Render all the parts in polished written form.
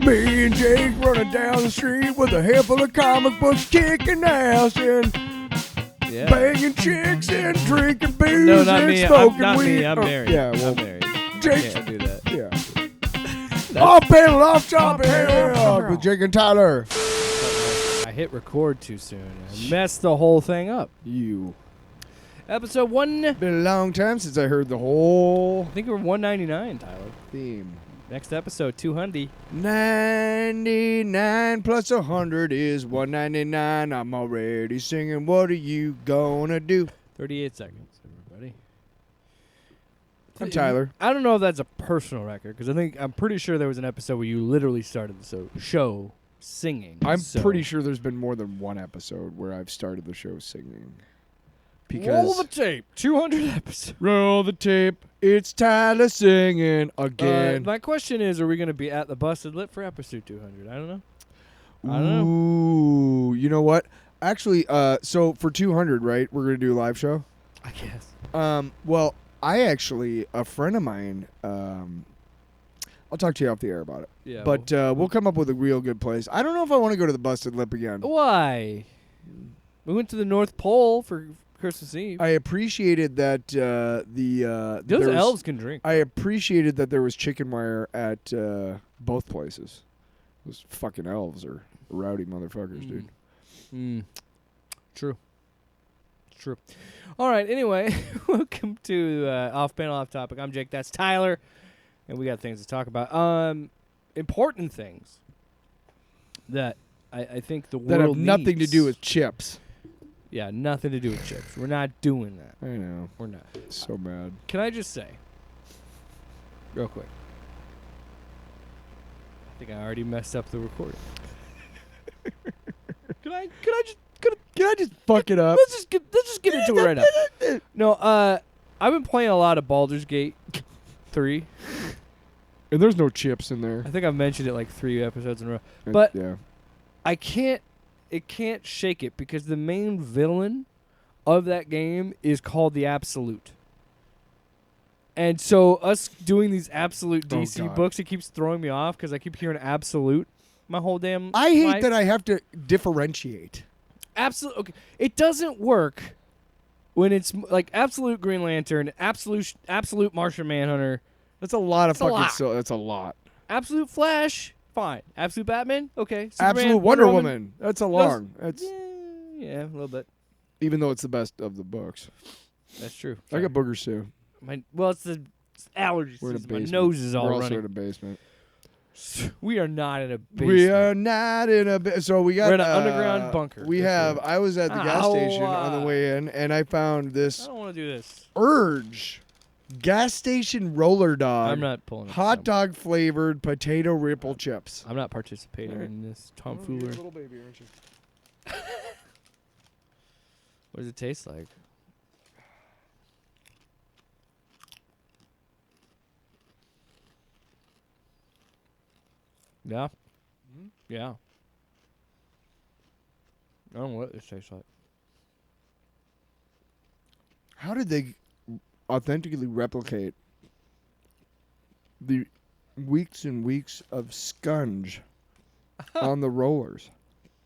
Me and Jake running down the street with a handful of comic books, kicking ass and banging chicks and drinking booze No, not and me. smoking Not weed. me. I'm married. Yeah, well, I'm married. Jake's Can't do that. Yeah. Off panel, off topic. With Jake and Tyler. I hit record too soon. I messed the whole thing up. You. Episode 1. Been a long time since I heard the whole I think we're 199, Tyler. theme. Next episode, 200. 99 plus 100 is 199. I'm already singing. What are you gonna do? 38 seconds, everybody. I'm Tyler. I don't know if that's a personal record, because I'm pretty sure there was an episode where you literally started the show singing. I'm pretty sure there's been more than one episode where I've started the show singing. Roll the tape. 200 episodes. Roll the tape. It's Tyler singing again. My question is, are we going to be at the Busted Lip for episode 200? I don't know. Ooh, you know what? Actually, so for 200, right, we're going to do a live show? I guess. Well, a friend of mine, I'll talk to you off the air about it. Yeah. But we'll come up with a real good place. I don't know if I want to go to the Busted Lip again. Why? We went to the North Pole for Christmas Eve. I appreciated that Those elves can drink. I appreciated that there was chicken wire at both places. Those fucking elves are rowdy motherfuckers, dude. True. All right, anyway, welcome to Off Panel, Off Topic. I'm Jake, that's Tyler, and we got things to talk about. Important things that I think the world That have nothing needs. to do with chips. Yeah, nothing to do with chips. We're not doing that. I know. We're not. So mad. Can I just say, real quick, I think I already messed up the recording. Can I just fuck it up? Let's just get into it right now. No, I've been playing a lot of Baldur's Gate 3. And there's no chips in there. I think I've mentioned it like 3 episodes in a row. But yeah. It can't shake it because the main villain of that game is called the Absolute. And so us doing these Absolute DC books, it keeps throwing me off because I keep hearing Absolute my whole damn I hate life. that I have to differentiate. Absolute. Okay, it doesn't work when it's like Absolute Green Lantern, Absolute Martian Manhunter. That's a lot of That's a fucking. lot. That's a lot. Absolute Flash, fine. Absolute Batman, okay. Superman, Absolute Wonder Woman. That's a long. That's yeah, a little bit. even though it's the best of the books. That's true. I got boogers too. It's the allergy We're in a season. My basement. nose is all We're also running. in a basement. We are not in a basement. We are not in a. So we got. We're in an underground bunker. We have. I was at the gas station on the way in, and I found I this don't want to do this. Urge gas station roller dog. I'm not pulling it. Hot dog flavored potato ripple chips. I'm not participating in this tomfoolery. Little baby, aren't you? What does it taste like? Yeah. Yeah. I don't know what this tastes like. How did they authentically replicate the weeks and weeks of scunge on the rollers?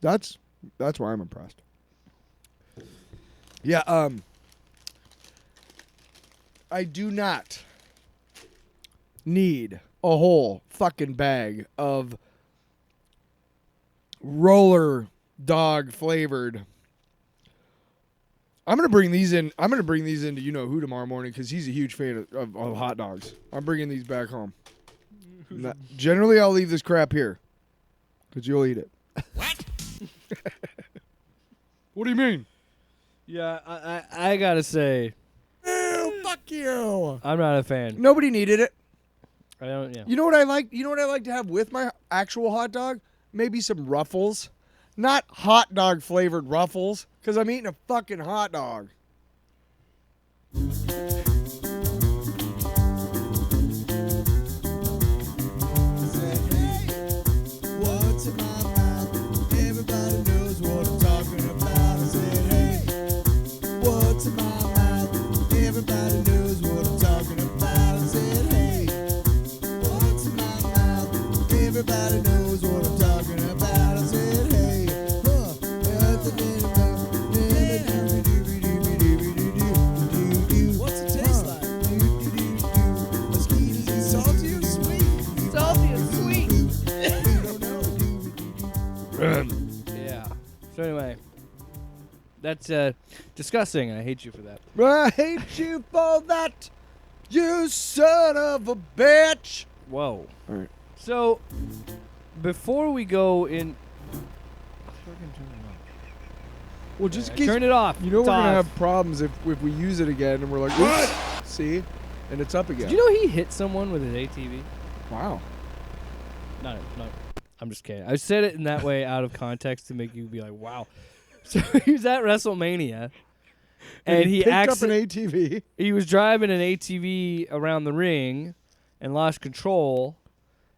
That's why I'm impressed. Yeah, I do not need a whole fucking bag of roller dog flavored. I'm gonna bring these in. I'm gonna bring these into you know who tomorrow morning because he's a huge fan of hot dogs. I'm bringing these back home. Generally, I'll leave this crap here because you'll eat it. What? What do you mean? Yeah, I gotta say, Ew, fuck you. I'm not a fan. Nobody needed it. I don't. Yeah. You know what I like? You know what I like to have with my actual hot dog? Maybe some Ruffles. Not hot dog flavored Ruffles, because I'm eating a fucking hot dog. What's in my mouth? Everybody knows what I'm talking about. I said, hey, what's in my mouth? Everybody knows what I'm talking about. I said, hey, what's in my mouth? Everybody knows. Yeah. So anyway, that's disgusting. I hate you for that. I hate you for that, you son of a bitch. Whoa. All right. So before we go in, Well, just in I case turned it off. you know It's we're gonna off. have problems if we use it again and we're like, oops, see, and it's up again. Did you know he hit someone with his ATV? Wow. No. I'm just kidding. I said it in that way out of context to make you be like, wow. So he was at WrestleMania, and he picked up an ATV. he was driving an ATV around the ring and lost control.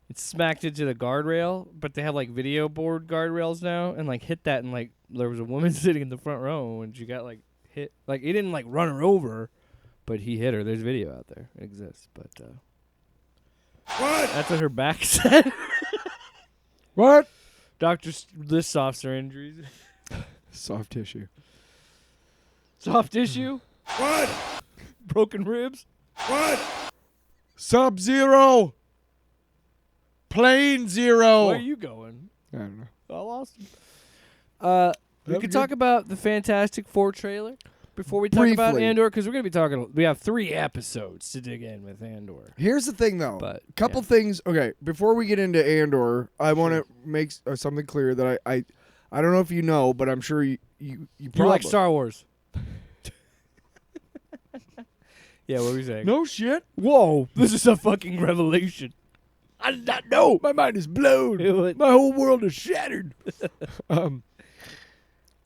It smacked into the guardrail, but they have like video board guardrails now, and like hit that, and like there was a woman sitting in the front row, and she got like hit. Like he didn't like run her over, but he hit her. There's video out there. It exists, but What? that's what her back said. What? Doctors lists off her injuries. Soft tissue. Soft tissue, What? broken ribs. What? Sub-Zero. Plane Zero. Where are you going? I don't know. I lost him. We That'd could be talk good. about the Fantastic Four trailer before we talk about Briefly. Andor, because we're going to be talking. We have 3 episodes to dig in with Andor. Here's the thing, though. But Couple things. Okay, before we get into Andor, I want to make something clear that I don't know if you know, but I'm sure you you probably like Star Wars. Yeah, what were you saying? No shit. Whoa, this is a fucking revelation. I did not know. My mind is blown. My whole world is shattered.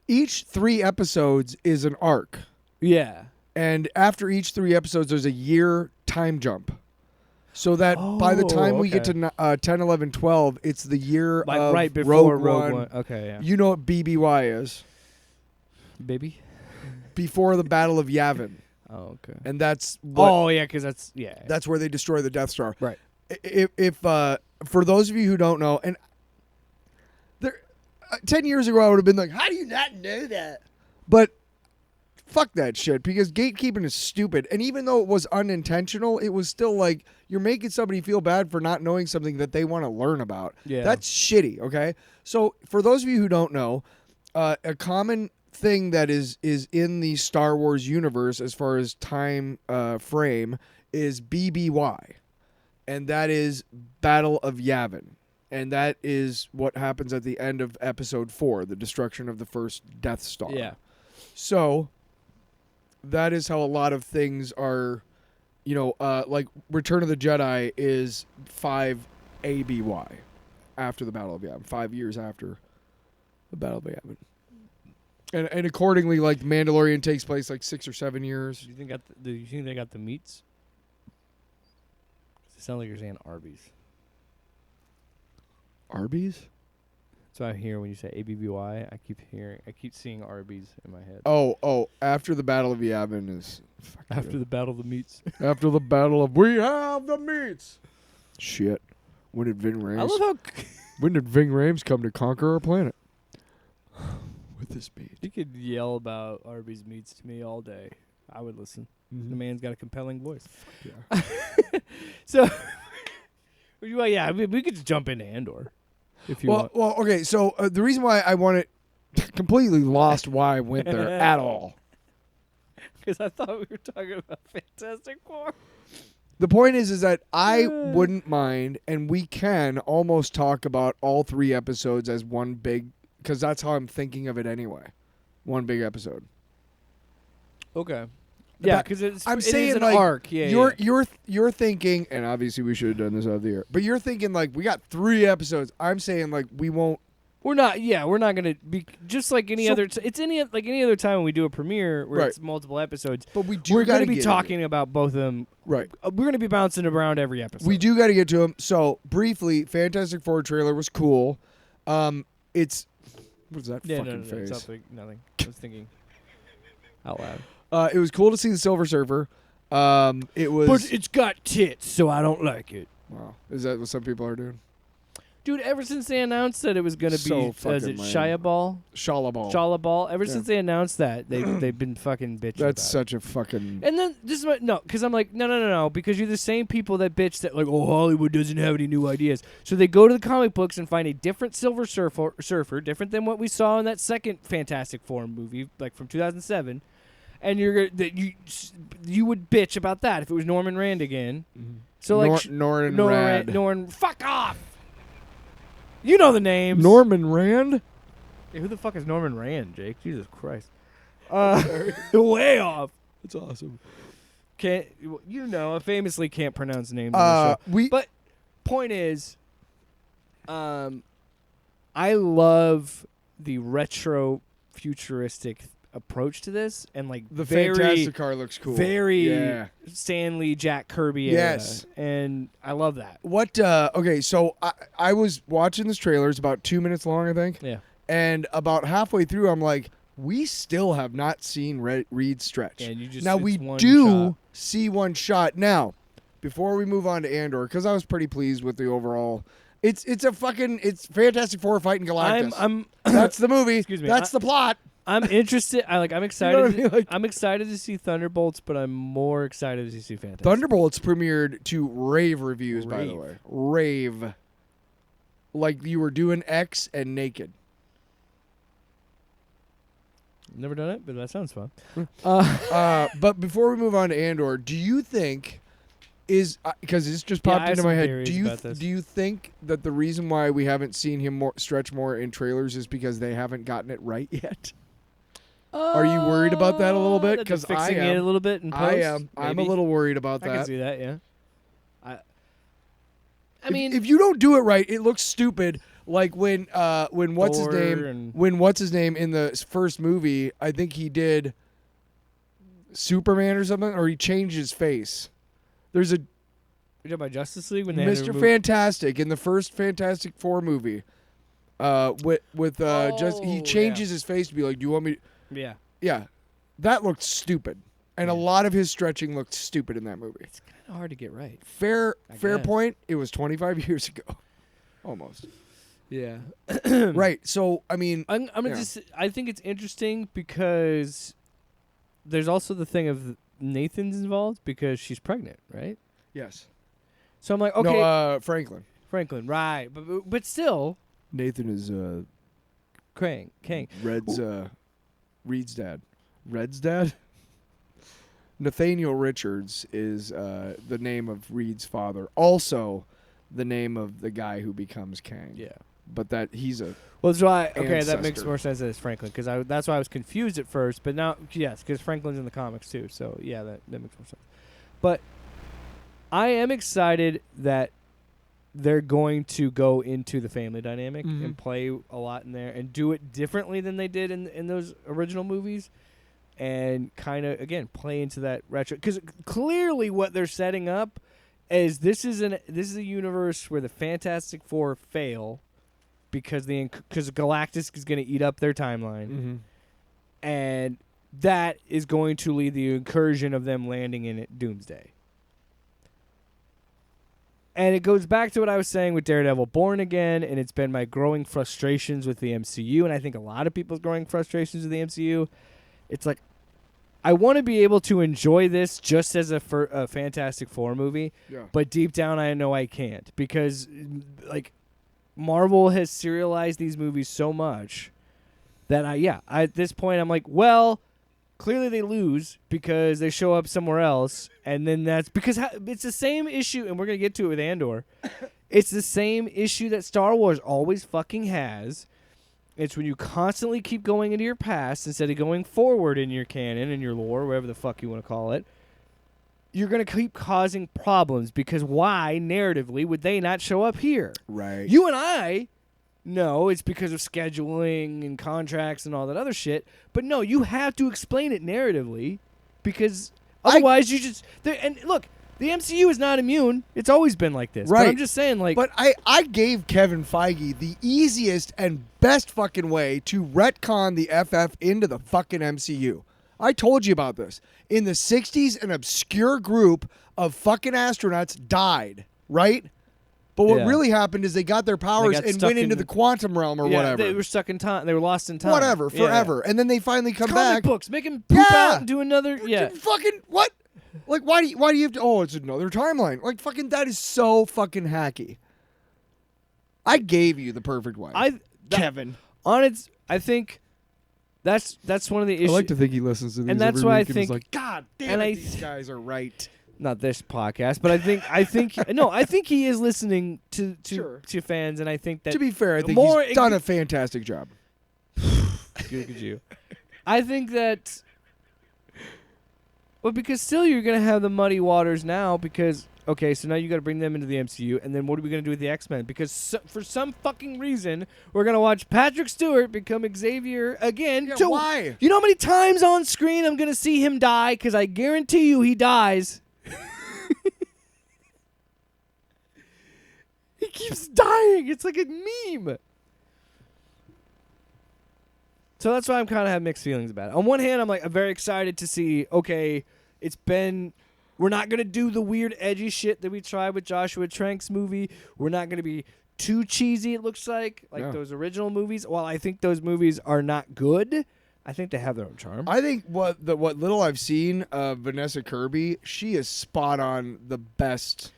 Each 3 episodes is an arc, Yeah. and after each 3 episodes, there's a year time jump. So that by the time we get to 10, 11, 12, it's the year Like of right before Rogue One. Okay, yeah. You know what BBY is? Baby? Before the Battle of Yavin. Oh, okay. And that's what, Oh, yeah, because that's where they destroy the Death Star. right. If for those of you who don't know, and there 10 years ago I would have been like, how do you not know that? But fuck that shit, because gatekeeping is stupid. And even though it was unintentional, it was still like you're making somebody feel bad for not knowing something that they want to learn about. Yeah. That's shitty, okay? So for those of you who don't know, a common thing that is in the Star Wars universe as far as time frame is BBY. And that is Battle of Yavin. And that is what happens at the end of episode 4, the destruction of the first Death Star. Yeah. So that is how a lot of things are, like Return of the Jedi is 5 ABY after the Battle of Yavin, 5 years after the Battle of Yavin. And accordingly, like Mandalorian takes place like 6 or 7 years. Do you think they got the meats? It sounds like you're saying Arby's. Arby's? So I hear when you say ABBY, I keep seeing Arby's in my head. Oh, after the Battle of Yavin is... After the Battle of the Meats. After the Battle of We Have the Meats. Shit. When did Ving Rhames... I love how When did Ving Rhames come to conquer our planet? With this meat. you could yell about Arby's Meats to me all day. I would listen. The man's got a compelling voice. Yeah. So, well, yeah, we could just jump into Andor if you want. Well, okay. So the reason why I want it completely lost why I went there at all. Because I thought we were talking about Fantastic Four. The point is that I wouldn't mind, and we can almost talk about all 3 episodes as one big, because that's how I'm thinking of it anyway. One big episode. Okay. Yeah, But because it I'm is saying an like arc. Yeah, you're thinking, and obviously we should have done this out of the air, but you're thinking like we got 3 episodes. I'm saying like we won't. We're not. Yeah, we're not gonna be just like any other. It's any other time when we do a premiere where Right. it's multiple episodes. But we do. We're going to be talking about both of them. Right. We're gonna be bouncing around every episode. We do got to get to them. So briefly, Fantastic Four trailer was cool. It's what's that Yeah, fucking no, face? nothing. I was thinking out loud. It was cool to see the Silver Surfer. It was. But it's got tits, so I don't like it. Wow, is that what some people are doing? Dude, ever since they announced that it was going to So be, is fucking it lame. Shia Shalabal. Ever since they announced that, they've been fucking bitching That's about such a fucking. it. And then, this is what, no, because I'm like, no, because you're the same people that bitch that, like, oh, Hollywood doesn't have any new ideas. So they go to the comic books and find a different Silver Surfer, different than what we saw in that second Fantastic Four movie, like from 2007. And you would bitch about that if it was Norman Rand again. So like Norman, fuck off. You know the names. Norman Rand. Hey, who the fuck is Norman Rand, Jake? Jesus Christ. Way off. That's awesome. Can't I famously can't pronounce names. On the show. But point is, I love the retro futuristic approach to this, and like The very, Fantastic car looks cool. very Stanley, Jack Kirby era. Yes. And I love that. What? Okay, so I was watching this trailer. It's about 2 minutes long, I think. Yeah. And about halfway through, I'm like, we still have not seen Reed stretch. And you just now it's we one do shot. see one shot. Now, before we move on to Andor, because I was pretty pleased with the overall. It's Fantastic Four fighting Galactus. That's the movie. Excuse me, That's the plot. I'm interested. I'm excited. You know what I mean? Like- I'm excited to see Thunderbolts, but I'm more excited to see Fantastic. Thunderbolts premiered to rave reviews, by the Rave. way. Rave. Like you were doing X and naked. Never done it, but that sounds fun. But before we move on to Andor, do you think because this just Yeah, popped I have into my some head? theories Do you about this. do you think that the reason why we haven't seen him stretch more in trailers is because they haven't gotten it right yet? Are you worried about that a little bit? That they're 'Cause I fixing it a am. little bit in post. I am. I'm a maybe? little worried about I can that. see that. Yeah. I If- mean, if you don't do it right, it looks stupid. Like when what's his Thor name? and- When what's his name in the first movie? I think he did Superman or something, or he changed his face. There's a you're talking about Justice League when they had to Mr. remove- Fantastic in the first Fantastic Four movie. With just he Oh, changes yeah. his face to be like, "Do you want me?" Yeah. Yeah, that looked stupid, and a Yeah. lot of his stretching looked stupid in that movie. It's kind of hard to get right. Fair guess. point. It was 25 years ago, almost. Yeah. Right. So I mean, I'm gonna Yeah. just. I think it's interesting because there's also the thing of Nathan's involved because she's pregnant, right? yes. So I'm like, okay, No, Franklin. Franklin, right? But still, Nathan is Kang. Reed's dad. Red's dad? Nathaniel Richards is the name of Reed's father. Also, the name of the guy who becomes Kang. Yeah. But that he's a Well, that's why. Okay, that makes Ancestor. more sense that it's Franklin because that's why I was confused at first. But now, yes, because Franklin's in the comics too. So yeah, that makes more sense. But I am excited that they're going to go into the family dynamic Mhm. and play a lot in there and do it differently than they did in those original movies, and kind of again play into that retro. Because clearly, what they're setting up is this is a universe where the Fantastic Four fail because Galactus is going to eat up their timeline, and that is going to lead the incursion of them landing in it Doomsday. And it goes back to what I was saying with Daredevil Born Again, and it's been my growing frustrations with the MCU, and I think a lot of people's growing frustrations with the MCU. It's like, I want to be able to enjoy this just as a Fantastic Four movie, Yeah. but deep down I know I can't because, like, Marvel has serialized these movies so much that at this point I'm like, well, clearly they lose because they show up somewhere else, and then that's because it's the same issue, and we're going to get to it with Andor. It's the same issue that Star Wars always fucking has. It's when you constantly keep going into your past instead of going forward in your canon and your lore, whatever the fuck you want to call it. You're going to keep causing problems because why, narratively, would they not show up here? Right. You and I know it's because of scheduling and contracts and all that other shit. But no, you have to explain it narratively because otherwise you just... And look, the MCU is not immune. It's always been like this. Right. But I'm just saying, like... But I gave Kevin Feige the easiest and best fucking way to retcon the FF into the fucking MCU. I told you about this. In the 60s, an obscure group of fucking astronauts died, right? But what Yeah. really happened is they got their powers got and stuck went into in- the quantum realm or whatever. They were stuck in time. They were lost in time. Whatever, Yeah. forever. And then they finally come Comic back. books. Make him poop Yeah. out and do another. Yeah. Fucking what? Like why do you have to? Oh, it's another timeline. Like fucking that is so fucking hacky. I gave you the perfect wife, Kevin. I think that's one of the issues. I like to think he listens to these, and that's every why I week and is think- like, God damn and it, I these guys are right. Not this podcast, but I think no, I think he is listening to Sure. to fans, and I think that To be fair, I think more he's done a fantastic job. Look at you. I think that. Well, because still you're gonna have the muddy waters now because okay, so now you got to bring them into the MCU, and then what are we gonna do with the X-Men? Because for some fucking reason we're gonna watch Patrick Stewart become Xavier again. Yeah, to- why? You know how many times on screen I'm gonna see him die? Because I guarantee you he dies. He keeps dying. It's like a meme. So that's why I'm kind of have mixed feelings about it. On one hand, I'm very excited to see, okay, we're not going to do the weird edgy shit that we tried with Joshua Trank's movie. We're not going to be too cheesy, it looks like Yeah. those original movies. While I think those movies are not good, I think they have their own charm. I think what little I've seen of Vanessa Kirby, she is spot on the best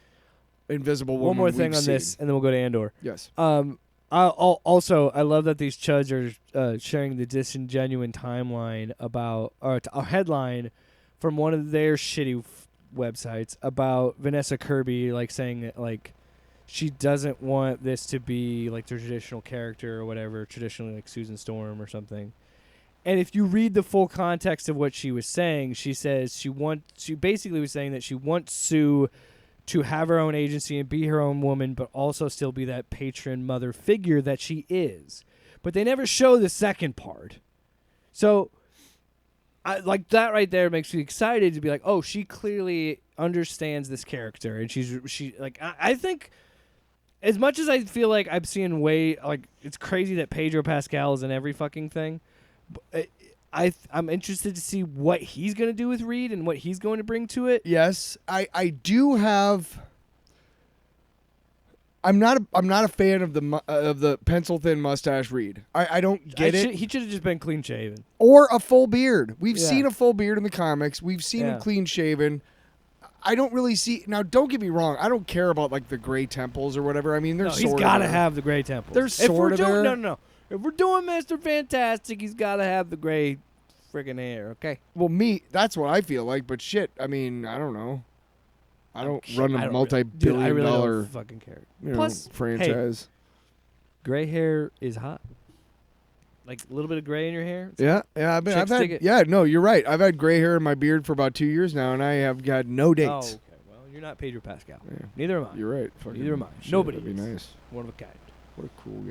Invisible Woman. One more thing we've on this, seen. and then we'll go to Andor. Yes. I love that these chuds are sharing the disingenuous timeline about or a headline from one of their shitty websites about Vanessa Kirby saying that she doesn't want this to be like the traditional character or whatever, traditionally like Susan Storm or something. And if you read the full context of what she was saying, she says she basically was saying that she wants Sue to have her own agency and be her own woman, but also still be that patron mother figure that she is. But they never show the second part. So, that right there makes me excited to be like, oh, she clearly understands this character, and I think, as much as I feel like I'm seeing it's crazy that Pedro Pascal is in every fucking thing. I'm interested to see what he's going to do with Reed and what he's going to bring to it. Yes, I do have. I'm not a fan of the pencil thin mustache Reed. I don't get it. He should have just been clean shaven. Or a full beard. We've Yeah. seen a full beard in the comics. We've seen him Yeah. clean shaven. I don't really see now. Don't get me wrong. I don't care about the gray temples or whatever. I mean, they're No, sort he's of got to there. have the gray temples. They're If we're sorta doing, there. No. If we're doing Mr. Fantastic, he's got to have the gray friggin' hair. Okay. Well, that's what I feel like. But shit, I mean, I don't know. I don't run I a don't multi-billion I really dollar don't fucking care. Plus, franchise. Gray hair is hot. Like a little bit of gray in your hair. Yeah. I've Chicks had. dig it. Yeah, no, you're right. I've had gray hair in my beard for about 2 years now, and I have got no dates. Oh, okay. Well, you're not Pedro Pascal. Yeah. Neither am I. You're right. Fucking Neither am I. shit, Nobody That'd be is. nice. One of a kind. What a cool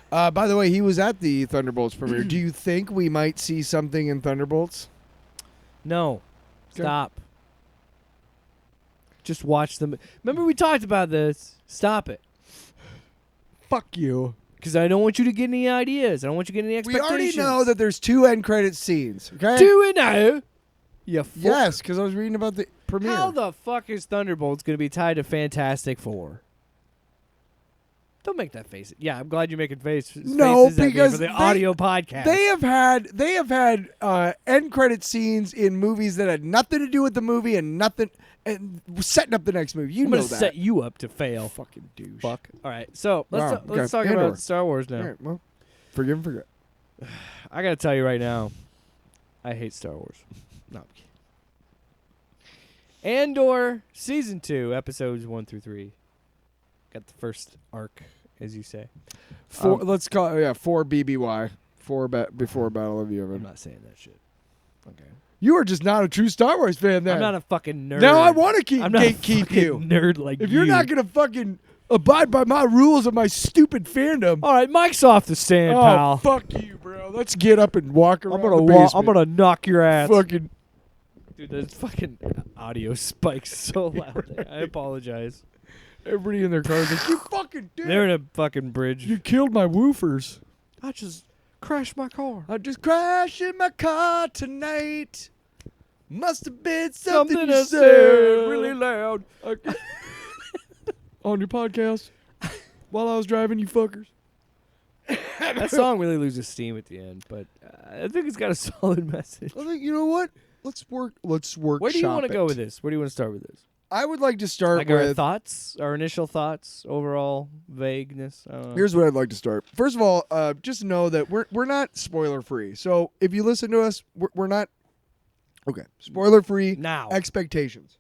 guy. By the way, he was at the Thunderbolts premiere. Do you think we might see something in Thunderbolts? No. Okay. Stop. Just watch them. Remember we talked about this. Stop it. Fuck you. Because I don't want you to get any ideas. I don't want you to get any We expectations. already know that there's 2 end credit scenes. Okay. Do we know? You fuck. Yes, because I was reading about the premiere. How the fuck is Thunderbolts going to be tied to Fantastic Four? Don't make that face. Yeah, I'm glad you're making faces. No, faces at me because for the they- audio podcast. They have had end credit scenes in movies that had nothing to do with the movie and setting up the next movie. You I'm know gonna that. set you up to fail. Fucking douche. Fuck. All right, so let's Wow, let's okay. talk Andor. about Star Wars now. All right, well, forgive and forget. I gotta tell you right now, I hate Star Wars. No. I'm kidding. Andor season 2, episodes 1 through 3. Got the first arc, as you say. Let's call it 4 BBY. Before Battle of I'm Yavin. not saying that shit. Okay. You are just not a true Star Wars fan then. I'm not a fucking nerd. Now I want to I'm not a gatekeep fucking you. nerd like If you. you're not going to fucking abide by my rules of my stupid fandom. All right, Mike's off the stand, Oh, pal. fuck you, bro. Let's get up and walk around I'm gonna the basement. I'm gonna knock your ass. fucking Dude, the fucking audio spikes so loud there. I apologize. everybody in their cars like, you fucking did. They're in a fucking bridge. You killed my woofers. I just crashed my car. I just crashed in my car tonight. Must have been something you I said really loud. Okay. on your podcast while I was driving, you fuckers. That song really loses steam at the end, but I think it's got a solid message. I think, you know what? Let's work. Where do you want to go with this? Where do you want to start with this? I would like to start Like with our thoughts, our initial thoughts, overall vagueness. I don't know. Here's what I'd like to start. First of all, just know that we're not spoiler free. So if you listen to us, we're not okay. Spoiler free. Now. Expectations.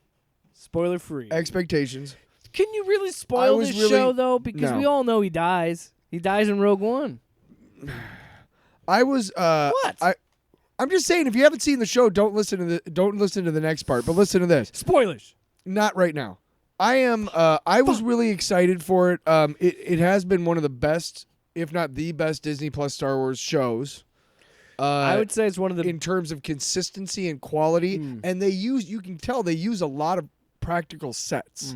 Spoiler free. Expectations. Can you really spoil was this really- show though? Because No. we all know he dies. He dies in Rogue One. I was What? I'm just saying, if you haven't seen the show, don't listen to the next part, but listen to this. Spoilers. Not right now. I am. I was really excited for it. It has been one of the best, if not the best, Disney Plus Star Wars shows. I would say it's one of the. In terms of consistency and quality, and you can tell they use a lot of practical sets,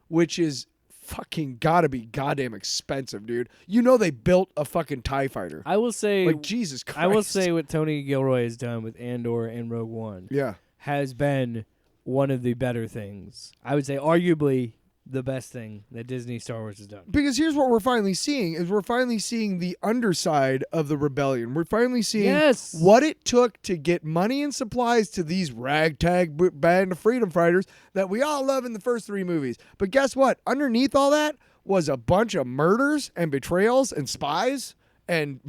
which is fucking gotta be goddamn expensive, dude. You know they built a fucking TIE fighter. I will say. Like, Jesus Christ. I will say what Tony Gilroy has done with Andor and Rogue One Yeah. has been one of the better things. I would say arguably the best thing that Disney Star Wars has done. Because here's what we're finally seeing is we're finally seeing the underside of the rebellion. We're finally seeing Yes. what it took to get money and supplies to these ragtag band of freedom fighters that we all love in the first 3 movies. But guess what? Underneath all that was a bunch of murders and betrayals and spies and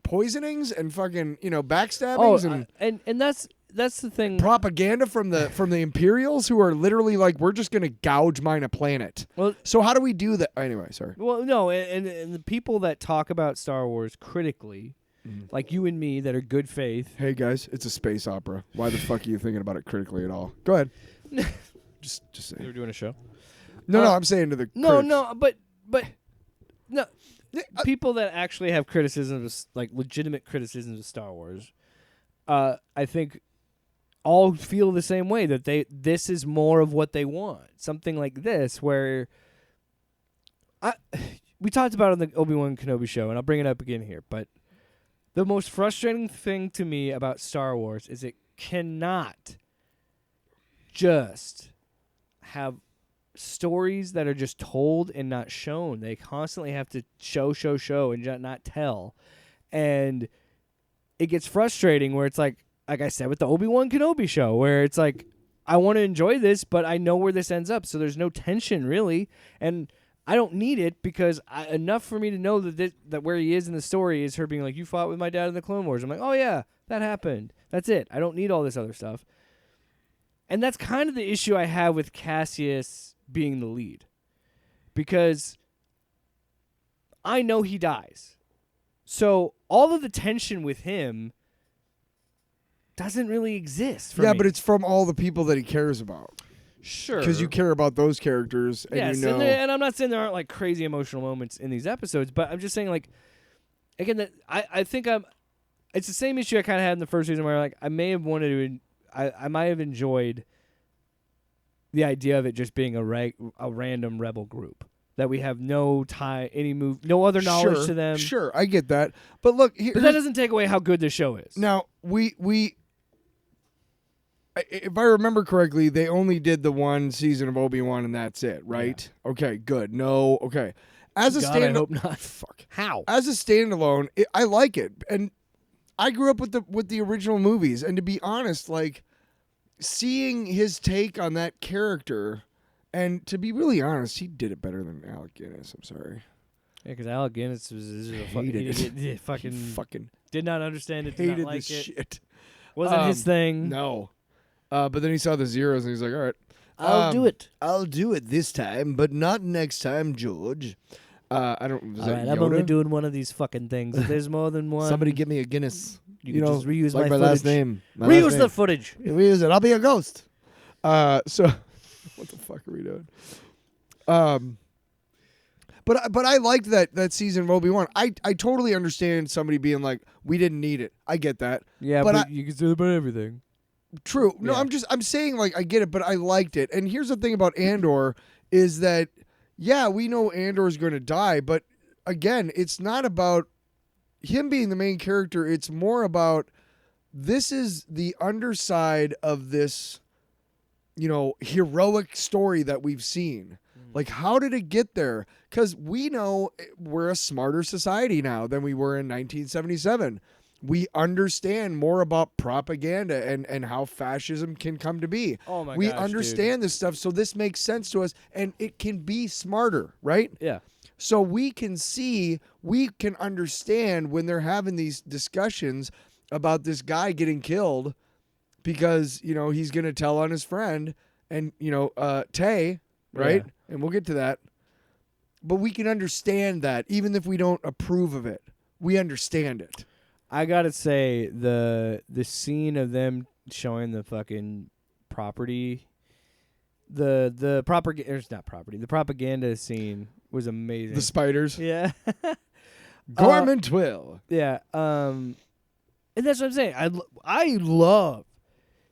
poisonings and fucking, backstabbings and that's the thing. propaganda from the Imperials who are literally like, we're just going to gouge mine a planet. Well, So how do we do that? Anyway, sorry. Well, no, and the people that talk about Star Wars critically, like you and me, that are good faith. Hey guys, it's a space opera. Why the fuck are you thinking about it critically at all? Go ahead. just They say. were doing a show. No, I'm saying to the No, critics. no, but no. People that actually have criticisms, like legitimate criticisms of Star Wars, I think all feel the same way, that this is more of what they want. Something like this, where we talked about it on the Obi-Wan Kenobi show, and I'll bring it up again here, but the most frustrating thing to me about Star Wars is it cannot just have stories that are just told and not shown. They constantly have to show and not tell. And it gets frustrating where it's like I said with the Obi-Wan Kenobi show, where it's like, I want to enjoy this, but I know where this ends up, so there's no tension really, and I don't need it because enough for me to know that where he is in the story is her being like, you fought with my dad in the Clone Wars. I'm like, oh yeah, that happened. That's it. I don't need all this other stuff. And that's kind of the issue I have with Cassius being the lead, because I know he dies. So all of the tension with him doesn't really exist for me. but it's from all the people that he cares about. Sure. Because you care about those characters, and Yes, you know. and I'm not saying there aren't like crazy emotional moments in these episodes, but I'm just saying, like, again, that I think it's the same issue I kind of had in the first season, where like I may have wanted to, I might have enjoyed the idea of it just being a random rebel group that we have no no other knowledge to them. Sure, I get that. But look, But that doesn't take away how good the show is. now if I remember correctly, they only did the one season of Obi-Wan and that's it, right? Yeah. Okay, good. No, okay. As a God, I hope not. Fuck. How? As a standalone, I like it, and I grew up with the original movies, and to be honest, like seeing his take on that character, and to be really honest, he did it better than Alec Guinness. I'm sorry. Yeah, because Alec Guinness was a fucking fucking did not understand it. Did hated not like this it. shit. Wasn't his thing. No. But then he saw the zeros and he's like, all right. I'll do it. I'll do it this time, but not next time, George. I don't. Was All that right, Yoda? I'm only doing one of these fucking things. If there's more than one, Somebody give me a Guinness. you can just reuse like my my last footage. name. Reuse the footage. Reuse it. I'll be a ghost. So what the fuck are we doing? But I liked that season of Obi-Wan. I totally understand somebody being like, we didn't need it. I get that. Yeah, But but you can say that about everything. True. No, Yeah. I'm saying, like, I get it, but I liked it. And here's the thing about Andor is that, yeah, we know Andor is going to die, but again, it's not about him being the main character. It's more about this is the underside of this, heroic story that we've seen. Like, how did it get there? Because we know we're a smarter society now than we were in 1977. We understand more about propaganda and how fascism can come to be. Oh my we gosh, understand this stuff, so this makes sense to us, and it can be smarter, right? Yeah. So we can understand when they're having these discussions about this guy getting killed because, he's going to tell on his friend and, Tay, right? Yeah. And we'll get to that. But we can understand that even if we don't approve of it. We understand it. I gotta say the scene of them showing the fucking property, the propaganda scene was amazing. The spiders. Yeah. Gorman Twill. Yeah. And that's what I'm saying. I love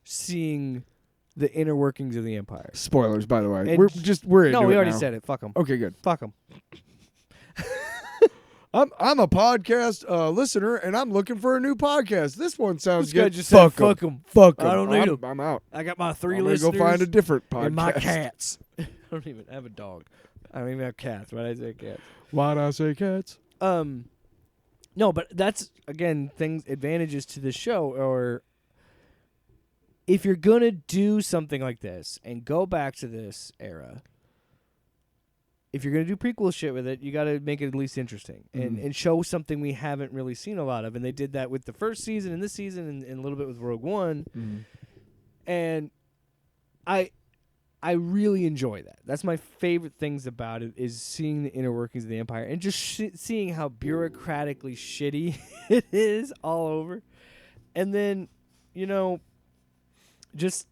seeing the inner workings of the Empire. Spoilers, by the way. And We're into No, we it already now. said it. Fuck them. Okay, good. Fuck them. I'm a podcast listener, and I'm looking for a new podcast. This one sounds This guy good. just Fuck said, fuck 'em. Fuck 'em. I don't need 'em. I'm out. I got my 3 I'm gonna listeners go find a different podcast. and my cats. I don't even have a dog. I don't even have cats. Why did I say cats? Why'd I say cats? No, but that's again advantages to the show. Or if you're gonna do something like this and go back to this era, if you're gonna do prequel shit with it, you got to make it at least interesting and show something we haven't really seen a lot of. And they did that with the first season and this season and a little bit with Rogue One. And I really enjoy that. That's my favorite things about it is seeing the inner workings of the Empire and just seeing how bureaucratically shitty it is all over. And then, just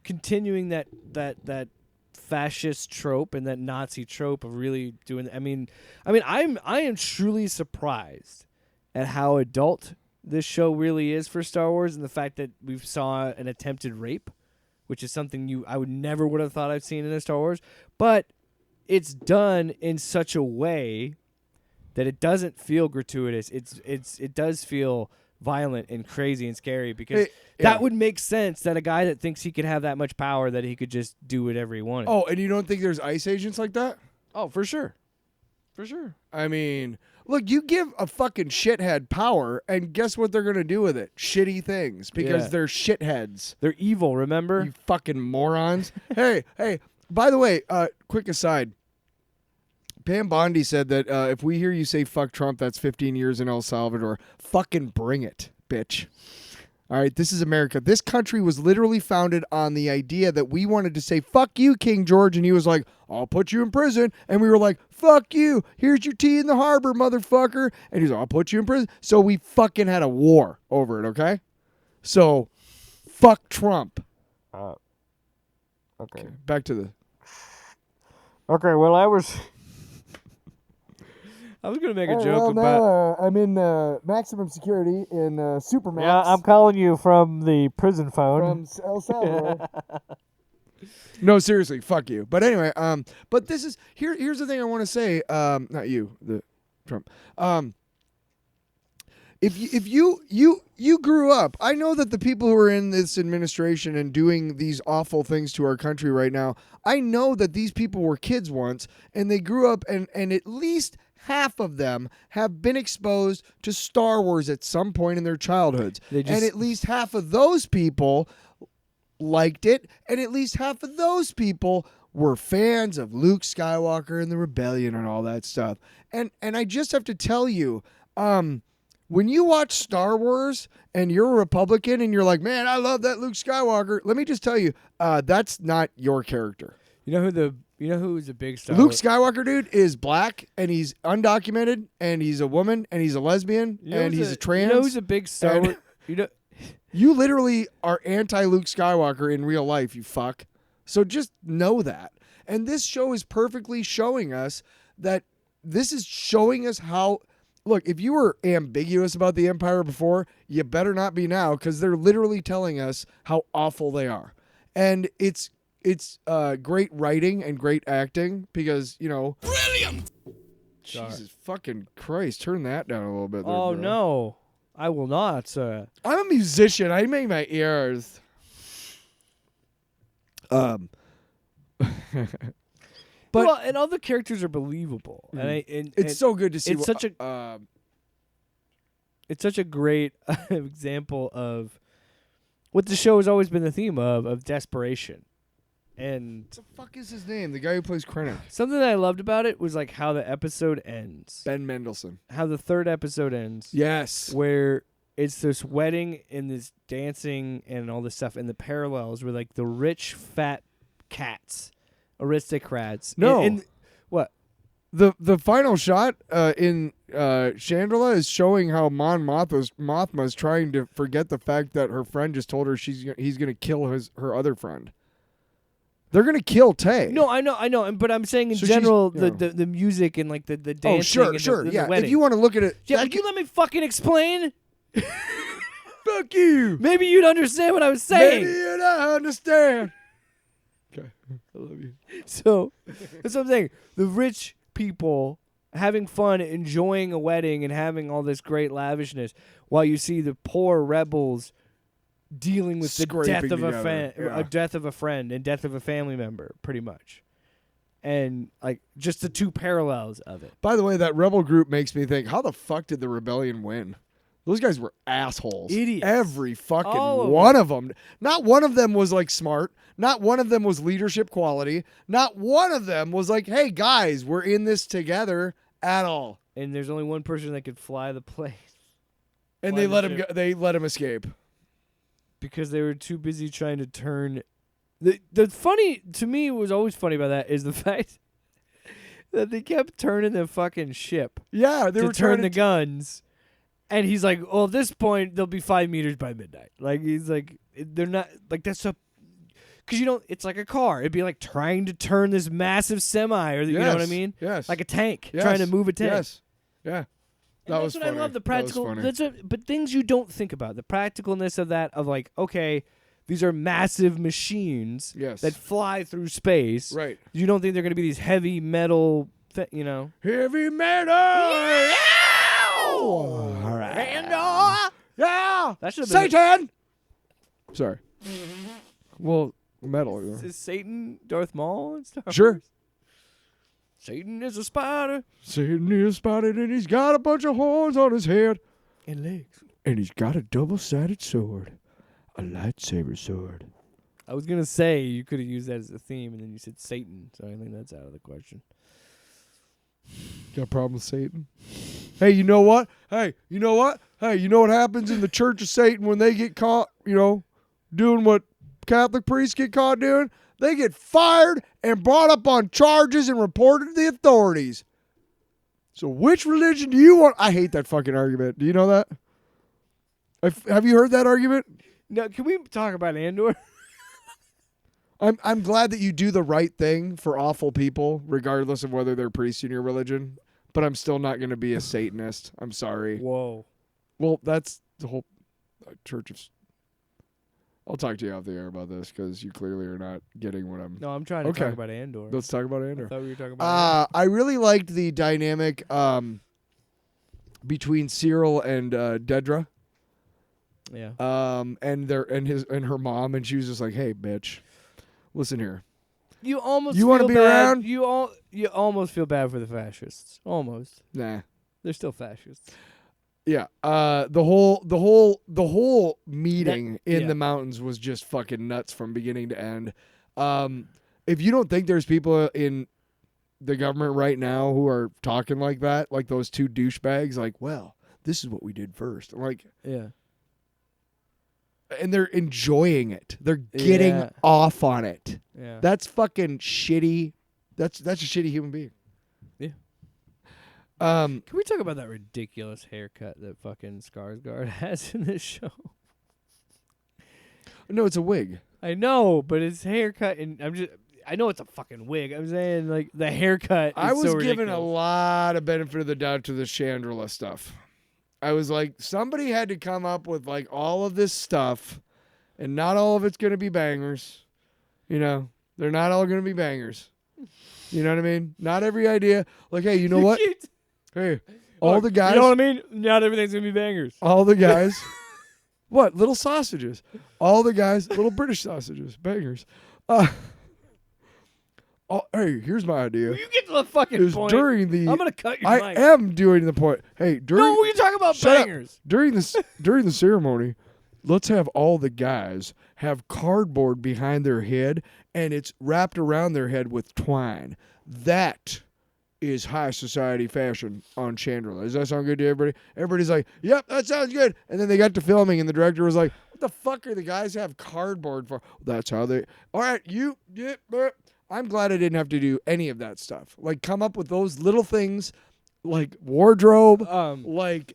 continuing that fascist trope and that Nazi trope of really doing. I am truly surprised at how adult this show really is for Star Wars, and the fact that we saw an attempted rape, which is something I would have thought I'd seen in a Star Wars, but it's done in such a way that it doesn't feel gratuitous. It does feel violent and crazy and scary because that would make sense that a guy that thinks he could have that much power that he could just do whatever he wanted. Oh, and you don't think there's ICE agents like that? Oh, for sure. For sure. I mean, look, you give a fucking shithead power, and guess what they're going to do with it? Shitty things, because they're shitheads. They're evil, remember? You fucking morons. hey, by the way, quick aside. Pam Bondi said that if we hear you say fuck Trump, that's 15 years in El Salvador. Fucking bring it, bitch. All right, this is America. This country was literally founded on the idea that we wanted to say, fuck you, King George. And he was like, I'll put you in prison. And we were like, fuck you. Here's your tea in the harbor, motherfucker. And he's like, I'll put you in prison. So we fucking had a war over it, okay? So, fuck Trump. Okay. Back to the... Okay, well, I was going to make a joke about... I'm in maximum security in Supermax. Yeah, I'm calling you from the prison phone. From El Salvador. No, seriously, fuck you. But anyway, but this is... Here's the thing I want to say. Not you, the Trump. If you grew up, I know that the people who are in this administration and doing these awful things to our country right now, I know that these people were kids once, and they grew up, and at least half of them have been exposed to Star Wars at some point in their childhoods. And at least half of those people liked it, and at least half of those people were fans of Luke Skywalker and the Rebellion and all that stuff. And I just have to tell you, when you watch Star Wars and you're a Republican and you're like, man, I love that Luke Skywalker, let me just tell you, that's not your character. You know who's a big Star Luke Wars? Skywalker, dude, is black, and he's undocumented, and he's a woman, and he's a lesbian, and he's a trans. You know who's a big Star Wars? You literally are anti-Luke Skywalker in real life, you fuck. So just know that. And this show is perfectly showing us that this is showing us how... Look, if you were ambiguous about the Empire before, you better not be now, because they're literally telling us how awful they are. And it's great writing and great acting because, Brilliant! Jesus fucking Christ, turn that down a little bit there, Oh, bro. no. I will not, sir. I'm a musician. I make my ears. But well, and all the characters are believable, and it's so good to see. it's it's such a great example of what the show has always been the theme of desperation. And what the fuck is his name? The guy who plays Krennic. something that I loved about it was like how the episode ends. Ben Mendelsohn. How the third episode ends. Yes. Where it's this wedding and this dancing and all this stuff, and the parallels were like the rich fat cats, aristocrats. No. And what? The final shot in Chandrila is showing how Mon Mothma's trying to forget the fact that her friend just told her he's gonna kill her other friend. They're gonna kill Tay. No, I know, but I'm saying in So general, she's, you know. the music and like the dancing. Oh, sure, and sure, the yeah. wedding. If you want to look at it, Yeah, would you let me fucking explain? fuck you. Maybe you'd understand what I was saying. Maybe you don't understand. Okay, I love you. So that's what I'm saying. The rich people having fun, enjoying a wedding, and having all this great lavishness, while you see the poor rebels dealing with the death Scraping of together, yeah. a death of a friend and death of a family member, pretty much. And like just the two parallels of it. By the way, that rebel group makes me think: how the fuck did the rebellion win? Those guys were assholes. Idiots. Every fucking All of one of them. Not one of them was like smart. Not one of them was leadership quality. Not one of them was like, hey guys, we're in this together at all. And there's only one person that could fly the plane And Fly they the let him ship. go, they let him escape. because they were too busy trying to turn. The funny to me was always funny about that is the fact that they kept turning the fucking ship Yeah, they to were turn trying the to guns. And he's like, well, at this point, they'll be 5 meters by midnight. Like, he's like, they're not, like, that's a, because, you know, it's like a car. It'd be like trying to turn this massive semi, or you know what I Yes, mean? Yes. Like a tank, Yes, trying to move a tank. Yes. Yeah. And That that's was what funny. I love, the That was practical, funny. but things you don't think about, the practicalness of that, of like, okay, these are massive machines Yes. that fly through space. Right. You don't think they're going to be these heavy metal, you know? Heavy metal. All right. Andor. Yeah. That should have been Satan. Sorry. Well, metal. you know. Is Satan Darth Maul and stuff? Sure. Satan is a spider Satan is spotted and he's got a bunch of horns on his head. and legs. And he's got a double-sided sword. A lightsaber sword. I was gonna say you could have used that as a theme, and then you said Satan, so I think that's out of the question. Got a problem with Satan? Hey, you know what? Hey, you know what? Hey, you know what happens in the Church of Satan when they get caught, you know, doing what Catholic priests get caught doing? They get fired and brought up on charges and reported to the authorities. So which religion do you want? I hate that fucking argument. Do you know that? Have you heard that argument? Now, can we talk about Andor? I'm glad that you do the right thing for awful people, regardless of whether they're priests in your religion. But I'm still not going to be a Satanist. I'm sorry. Whoa. Well, that's the whole Church of. I'll talk to you off the air about this because you clearly are not getting what I'm. No, I'm trying to Okay. talk about Andor. Let's talk about I Andor. thought we were talking about I really liked the dynamic between Cyril and Dedra. Yeah. And her mom, and she was just like, "Hey, bitch, listen here. You almost You want wanna to be around? You almost feel bad for the fascists. Almost. Nah, They're still fascists. yeah. The whole meeting in yeah. the mountains was just fucking nuts from beginning to end. If you don't think there's people in the government right now who are talking like that, like those two douchebags, like, well, this is what we did first. I'm like, Yeah. and they're enjoying it. They're getting Yeah. off on it. Yeah. That's fucking shitty. That's a shitty human being. Yeah. Can we talk about that ridiculous haircut that fucking Skarsgård has in this show? No, it's a wig. I know, but his haircut, and I know it's a fucking wig. I'm saying, like, the haircut is I was so given a ridiculous. lot of benefit of the doubt to the Chandrila stuff. I was like, somebody had to come up with like all of this stuff, and not all of it's going to be bangers. You know, they're not all going to be bangers. You know what I mean? Not every idea. Like, hey, you know what? Hey, all the guys. You know what I mean? Not everything's going to be bangers. All the guys. What? Little sausages. All the guys, little British sausages, bangers. All hey, here's my idea. You get to the fucking Is point. during the I'm gonna cut your I mic. am doing the point. Hey, during No, you're talking about Shut up. bangers. during the ceremony, let's have all the guys have cardboard behind their head and it's wrapped around their head with twine. That is high society fashion on Chandler. Does that sound good to everybody? Everybody's like, "Yep, that sounds good." And then they got to filming and the director was like, "What the fuck are the guys have cardboard for?" That's how they. All right, I'm glad I didn't have to do any of that stuff. Like come up with those little things like wardrobe, like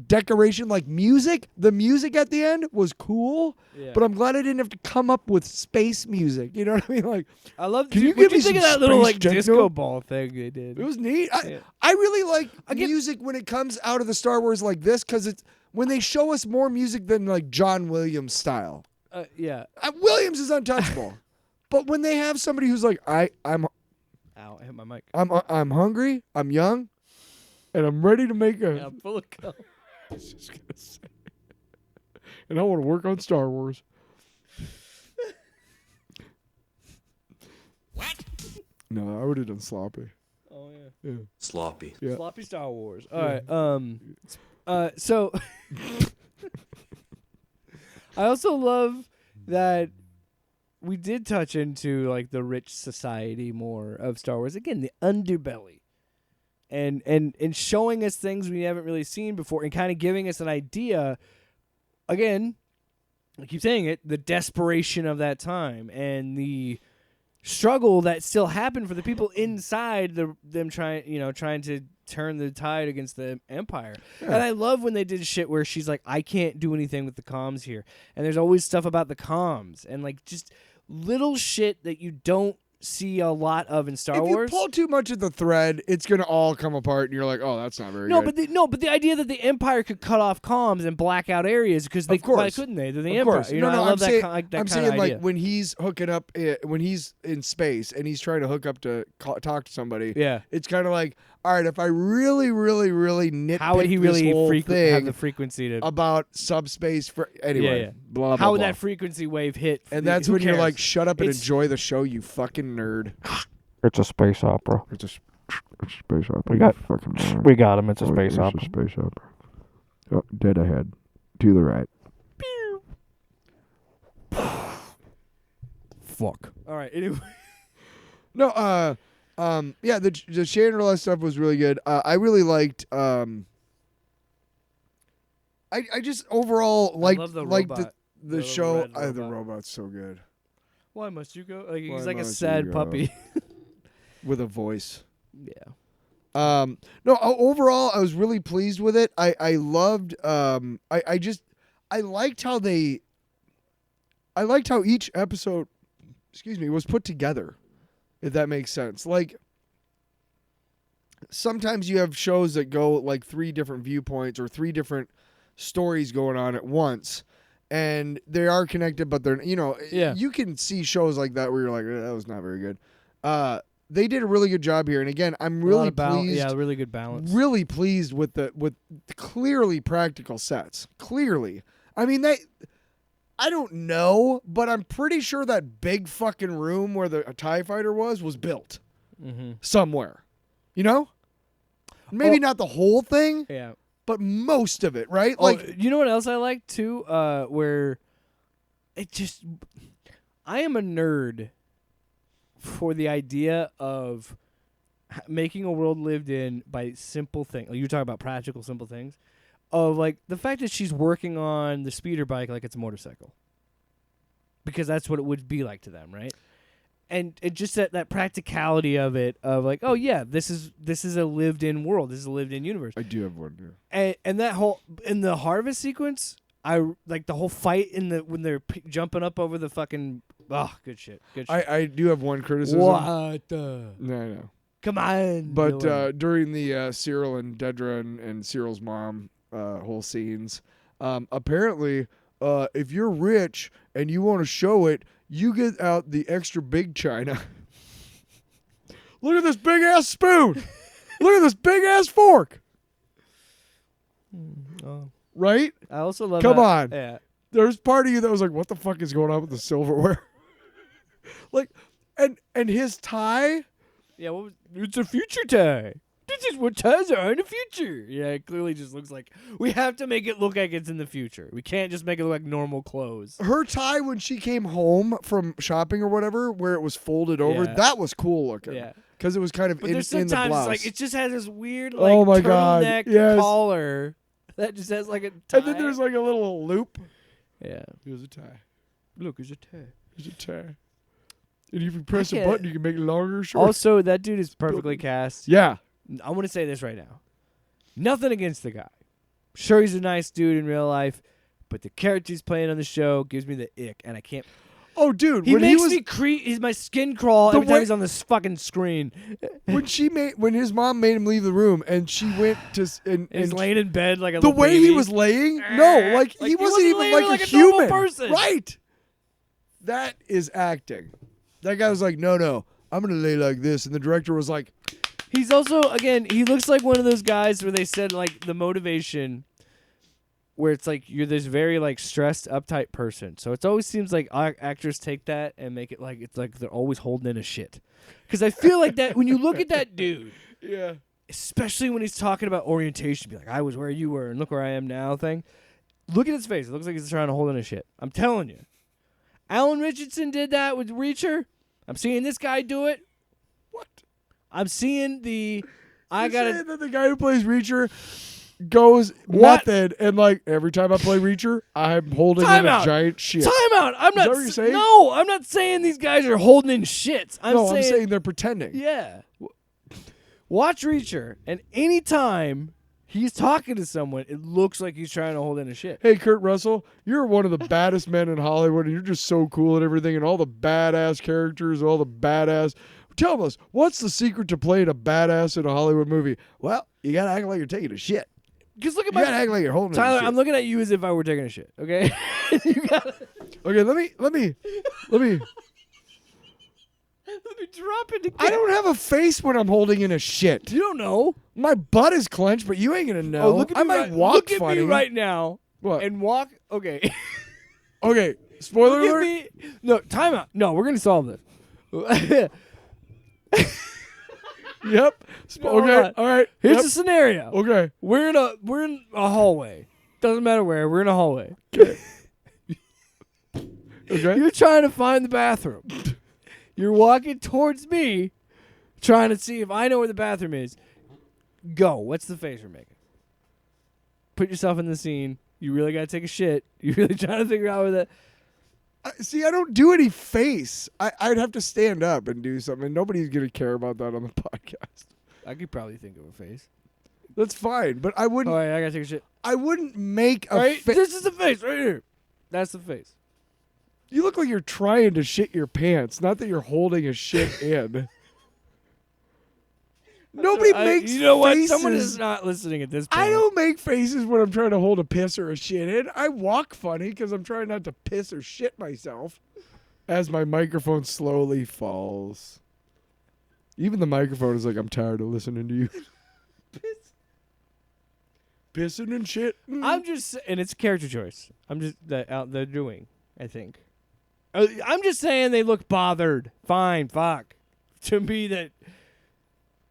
decoration, like music. The music at the end was cool, Yeah. but I'm glad I didn't have to come up with space music. You know what I mean? Like I love. Can you what give do me think of some that little space like techno? disco ball thing they did? it was neat. Yeah. I really like music when it comes out of the Star Wars like this because it's when they show us more music than like John Williams style. Yeah. Williams is untouchable, but when they have somebody who's like I'm Ow! I hit my mic. I'm hungry, I'm young, and I'm ready to make a. Yeah, I'm full of cum. I was just gonna say. And I want to work on Star Wars. What? No, I would have done sloppy. Oh yeah. Sloppy. Yeah. Sloppy Star Wars. All right. So I also love that we did touch into like the rich society more of Star Wars. Again, the underbelly. And showing us things we haven't really seen before and kind of giving us an idea. Again, I keep saying it, the desperation of that time and the struggle that still happened for the people inside them trying to turn the tide against the Empire. Yeah. And I love when they did shit where she's like, I can't do anything with the comms here. And there's always stuff about the comms and like just little shit that you don't see a lot of in Star If Wars. you pull too much of the thread, it's gonna all come apart, and you're like, "Oh, that's not very good." But the idea that the Empire could cut off comms and black out areas because they Of course. why couldn't they? They're the Of Empire. course. You know, I love that. That I'm kind saying of idea. like when he's hooking up, when he's in space and he's trying to hook up to talk to somebody. Yeah. It's kind of like, all right, if I really, really, really nitpick How would he this really whole have thing the frequency to? about subspace, anyway, Yeah. blah blah. How would blah. that frequency wave hit? And that's Who when you're cares? like, shut up and It's- enjoy the show, you fucking nerd. It's a space opera. It's a space opera. We got- you fucking nerd. We got him. It's a Oh, space it's opera. a space opera. Oh, dead ahead. To the right. Fuck. All right. Anyway. No, yeah, the Chandler stuff was really good. I really liked. I just overall liked love the liked robot. the The show. red The robot. robot's so good Why must you go? Like, Why he's like a must you sad go? puppy. with a voice. Yeah. No, overall, I was really pleased with it. I loved. I liked how they. I liked how each episode, was put together. If that makes sense, like. Sometimes you have shows that go like 3 different viewpoints or 3 different stories going on at once, and they are connected, but they're Yeah. You can see shows like that where you're like, that was not very good. They did a really good job here, and again, I'm really pleased. Yeah, really good balance. Really pleased with the clearly practical sets. Clearly, I mean I don't know, but I'm pretty sure that big fucking room where the TIE fighter was built somewhere. You know? Maybe not the whole thing, Yeah. but most of it, right? Like, you know what else I like too? Where it just, I am a nerd for the idea of making a world lived in by simple things. Like you talk about practical, simple things. Of like the fact that she's working on the speeder bike like it's a motorcycle, because that's what it would be like to them, right? And it just that practicality of it, of like, oh yeah, this is a lived in world, this is a lived in universe. I do have one. Yeah. And that whole in the harvest sequence, I like the whole fight when they're jumping up over the fucking good shit. I do have one criticism. What? No. Come on. But Dylan. during the Cyril and Dedra and Cyril's mom whole scenes, apparently, if you're rich and you want to show it, you get out the extra big china. Look at this big ass spoon. Look at this big ass fork. Oh. Right? I also love. Come how- on. Yeah. There's part of you that was like, what the fuck is going on with the silverware? Like, And his tie. Yeah, it's a future tie. This is what ties are in the future. Yeah, it clearly just looks like we have to make it look like it's in the future. We can't just make it look like normal clothes. Her tie when she came home from shopping or whatever, where it was folded over, Yeah. that was cool looking. Yeah. Because it was kind of But in there's the sometimes blouse. it's like it just has this weird like Oh my God, turtleneck yes. collar that just has like a tie. And then there's like a little loop. yeah. Here's a tie. Look, there's a tie. Here's a tie. And if you press a can't- button, you can make it longer or shorter. Also, that dude is perfectly cast. Yeah. I want to say this right now. Nothing against the guy. Sure, he's a nice dude in real life, but the character he's playing on the show gives me the ick, and I can't. Oh, dude. He when makes he was, me my skin crawl The every time way- he's on this fucking screen. when his mom made him leave the room and she went to and He's laying in bed like a the little way baby. he was laying, no, like he wasn't even laying like like a a normal human. person. Right. That is acting. That guy was like, no, I'm gonna lay like this, and the director was like, He's also, again, he looks like one of those guys where they said, like, the motivation where it's like you're this very, like, stressed, uptight person. So it always seems like actors take that and make it like it's like they're always holding in a shit. Because I feel like that when you look at that dude, yeah, especially when he's talking about orientation, be like, I was where you were and look where I am now thing. Look at his face. It looks like he's trying to hold in a shit. I'm telling you. Alan Richardson did that with Reacher. I'm seeing this guy do it. what? I'm seeing the I You're gotta saying that the guy who plays Reacher goes What? method, and like every time I play Reacher, I'm holding Time in out. a giant shit. time out. I'm not that what you're saying? No, I'm not saying these guys are holding in shits. I'm saying they're pretending. yeah. Watch Reacher, and anytime he's talking to someone, it looks like he's trying to hold in a shit. Hey, Kurt Russell, you're one of the baddest men in Hollywood, and you're just so cool at everything, and all the badass characters, all the badass. Tell us, what's the secret to playing a badass in a Hollywood movie? Well, you gotta act like you're taking a shit. Just look at You gotta act like you're holding Tyler. a shit. I'm looking at you as if I were taking a shit. Okay. You gotta Okay, let me. let me drop it again. I don't have a face when I'm holding in a shit. You don't know. My butt is clenched, but you ain't gonna know. Oh, look at I me might right, walk look at funny. me right now What? and walk. Okay. Okay, spoiler Look at alert. me. No, time out. No, we're gonna solve this. Yep. No, hold Okay. on. All right. Here's Yep. the scenario. Okay. We're in a hallway. Doesn't matter where. We're in a hallway. Okay. You're trying to find the bathroom. You're walking towards me, trying to see if I know where the bathroom is. Go. What's the face we're making? Put yourself in the scene. You really gotta take a shit. You're really trying to figure out where that. See, I don't do any face. I'd have to stand up and do something. Nobody's gonna care about that on the podcast. I could probably think of a face. That's fine, but I All wouldn't. right, I gotta take a shit. I wouldn't make a Right, face. this is the face right here. That's the face. You look like you're trying to shit your pants, not that you're holding a shit in. Nobody makes You know what? faces. Someone is not listening at this point. I don't make faces when I'm trying to hold a piss or a shit in. I walk funny because I'm trying not to piss or shit myself as my microphone slowly falls. Even the microphone is like, I'm tired of listening to you. Pissing and shit. I'm just, and it's character choice. I'm just that out they're doing. I think. I'm just saying they look bothered. Fine, fuck. To me, that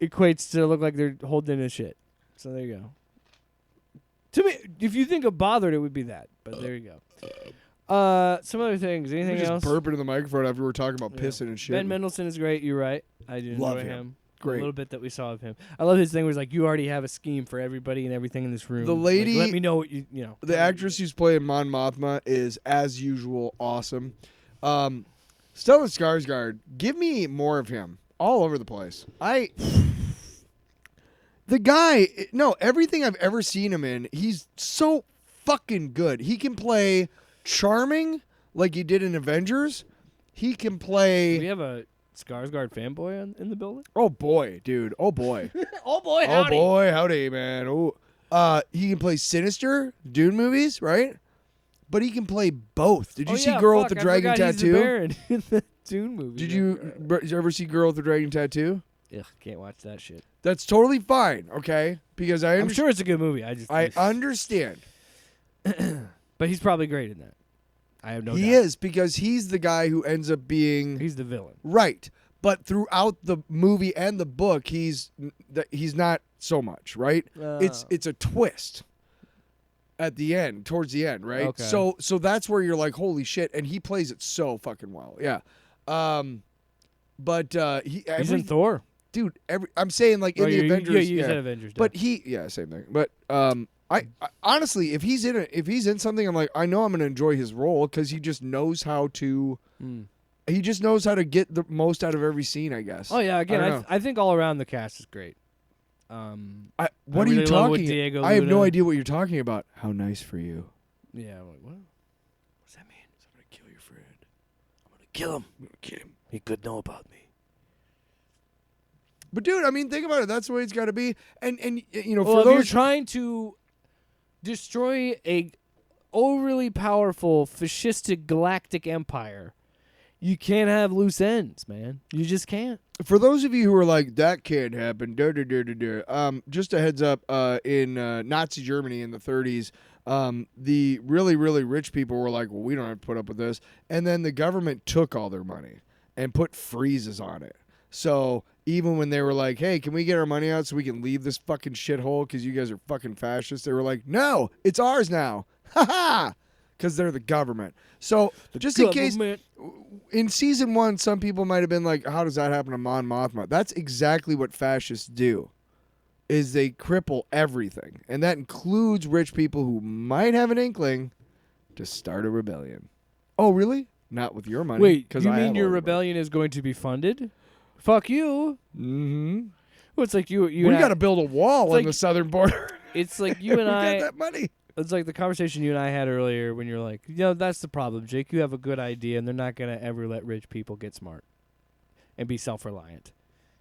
equates to look like they're holding a shit. So there you go. To me, if you think of bothered, it would be that. But there you go. Some other things. Anything just else? burping in the microphone after we were talking about Yeah. pissing and shit. Ben Mendelsohn is great. You're right. I do Love enjoy him. him. Great. A little bit that we saw of him. I love his thing where it's like, you already have a scheme for everybody and everything in this room. The Like, lady- let me know what you know. The actress who's playing Mon Mothma is, as usual, awesome. Stellan Skarsgård, give me more of him all over the place. The guy, no, everything I've ever seen him in, he's so fucking good. He can play charming like he did in Avengers. He can Do we play. have a Skarsgård fanboy in the building? Oh boy, dude. Oh boy. Oh boy, Oh boy, howdy, man. Oh, he can play Sinister, Dune movies, right? But he can play both. Did you see Girl with the Dragon Tattoo? In the Dune movie. Did you ever see Girl with the Dragon Tattoo? Ugh, can't watch that shit. That's totally fine, okay? Because I I'm understand. sure it's a good movie. I I understand. but he's probably great in that. I have no he doubt. is, because he's the guy who ends up being He's the villain. right. But throughout the movie and the book, he's not so much, right? It's a twist at the end, towards the end, right? Okay. So that's where you're like, holy shit, and he plays it so fucking well. Yeah. But He's in Thor. dude, I'm saying like in the Avengers. You said Avengers. But same thing. But I honestly, if he's in something, I'm like, I know I'm gonna enjoy his role because he just knows how to. He just knows how to get the most out of every scene, I guess. Oh yeah, again, I don't know. I think all around the cast is great. What I are really you love what talking? Diego I have no Luna- idea what you're talking about. How nice for you. Yeah, I'm like, what? What's that mean? I'm gonna kill your friend. I'm gonna kill him. I'm gonna kill him. He could know about me. But dude, I mean, think about it. That's the way it's got to be. And you know, Well, for if you're those trying to destroy a overly powerful fascistic galactic empire, you can't have loose ends, man. You just can't. For those of you who are like, that can't happen, just a heads up, in Nazi Germany in the 30s, the really, really rich people were like, well, we don't have to put up with this. And then the government took all their money and put freezes on it. So even when they were like, hey, can we get our money out so we can leave this fucking shithole because you guys are fucking fascists? They were like, no, it's ours now. Ha ha! Because they're the government. So just in case, in season 1, some people might have been like, how does that happen to Mon Mothma? That's exactly what fascists do, is they cripple everything. And that includes rich people who might have an inkling to start a rebellion. Oh, really? Not with your money. Wait, 'cause you I mean have your all the money. rebellion is going to be funded? Fuck you. Mm-hmm. Well, it's like you We got to build a wall on like- the southern border. It's like you and we I. got that money. It's like the conversation you and I had earlier when you're like, that's the problem, Jake. You have a good idea, and they're not going to ever let rich people get smart and be self-reliant.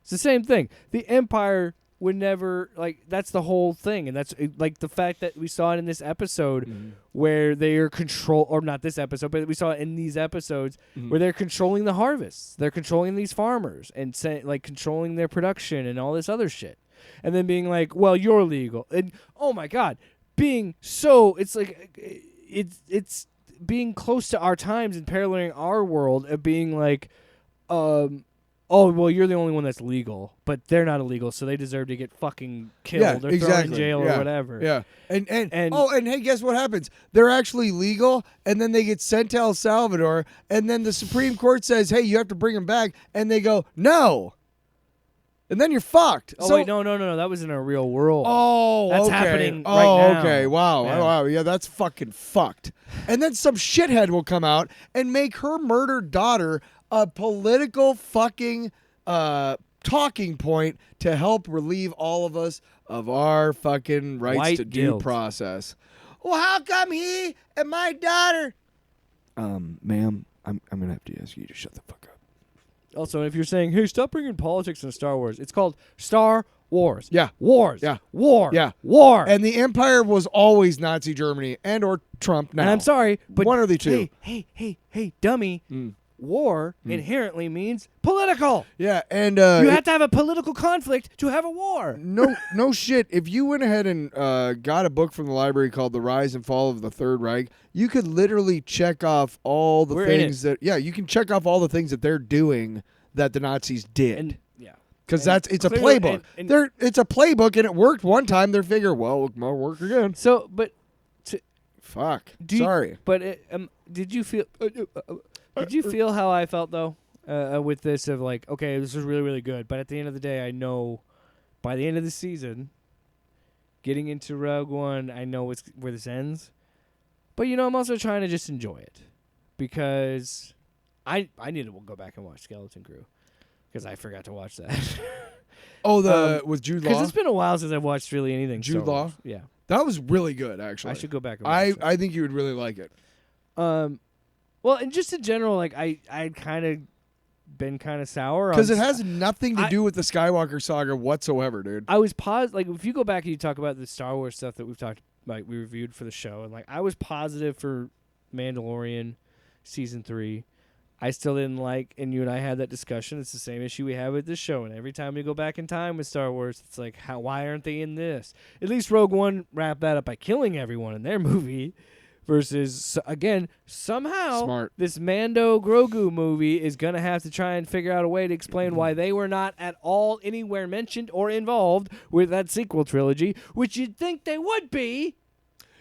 It's the same thing. The empire would never, that's the whole thing. And that's, like, the fact that we saw it in this episode where they are or not this episode, but we saw it in these episodes where they're controlling the harvests. They're controlling these farmers and, controlling their production and all this other shit. And then being like, well, you're legal. And, oh, my God. Being so, it's like it's being close to our times and paralleling our world of being like, oh well, you're the only one that's legal, but they're not illegal, so they deserve to get fucking killed or thrown in jail or whatever. Yeah, and hey, guess what happens? They're actually legal, and then they get sent to El Salvador, and then the Supreme Court says, hey, you have to bring them back, and they go, no. And then you're fucked. Oh so, wait, no, that was in a real world. Oh, That's okay. happening Oh, right now. okay. Wow. Yeah. Oh, wow. Yeah, that's fucking fucked. And then some shithead will come out and make her murdered daughter a political fucking talking point to help relieve all of us of our fucking rights White to due guilt. process. Well, how come he and my daughter? Ma'am, I'm gonna have to ask you to shut the fuck up. Also, if you're saying, hey, stop bringing politics into Star Wars, it's called Star Wars. Yeah. Wars. Yeah. War. Yeah. War. And the empire was always Nazi Germany and or Trump now. And I'm sorry, but one of the two. Hey, dummy. War inherently means political. Yeah, and You have to have a political conflict to have a war. no shit. If you went ahead and got a book from the library called The Rise and Fall of the Third Reich, you could literally check off all the We're in things that you can check off all the things that they're doing that the Nazis did. And yeah. Because and it's a clearly- playbook. and- It's a playbook, and it worked one time. They figure, well, it might work again. So, but Fuck. do you- Sorry. But did you feel? Did you feel how I felt though with this? Of like, okay, this is really, really good. But at the end of the day, I know by the end of the season, getting into Rogue One, I know it's where this ends. But I'm also trying to just enjoy it because I need to go back and watch Skeleton Crew because I forgot to watch that. Oh, with Jude Because Law. it's been a while since I've watched really anything. Jude Star Law? Wars. Yeah, That was really good, actually. I should go back and watch it. I think you would really like it. Well, and just in general, like I'd kind of been kind of sour Because on it has nothing to do with the Skywalker saga whatsoever, dude. I was like if you go back and you talk about the Star Wars stuff that we reviewed for the show, and like I was positive for Mandalorian season 3. I still didn't like, and you and I had that discussion. It's the same issue we have with this show, and every time we go back in time with Star Wars, it's like, why aren't they in this? At least Rogue One wrapped that up by killing everyone in their movie, versus again somehow Smart. this Mando Grogu movie is gonna have to try and figure out a way to explain why they were not at all anywhere mentioned or involved with that sequel trilogy, which you'd think they would be.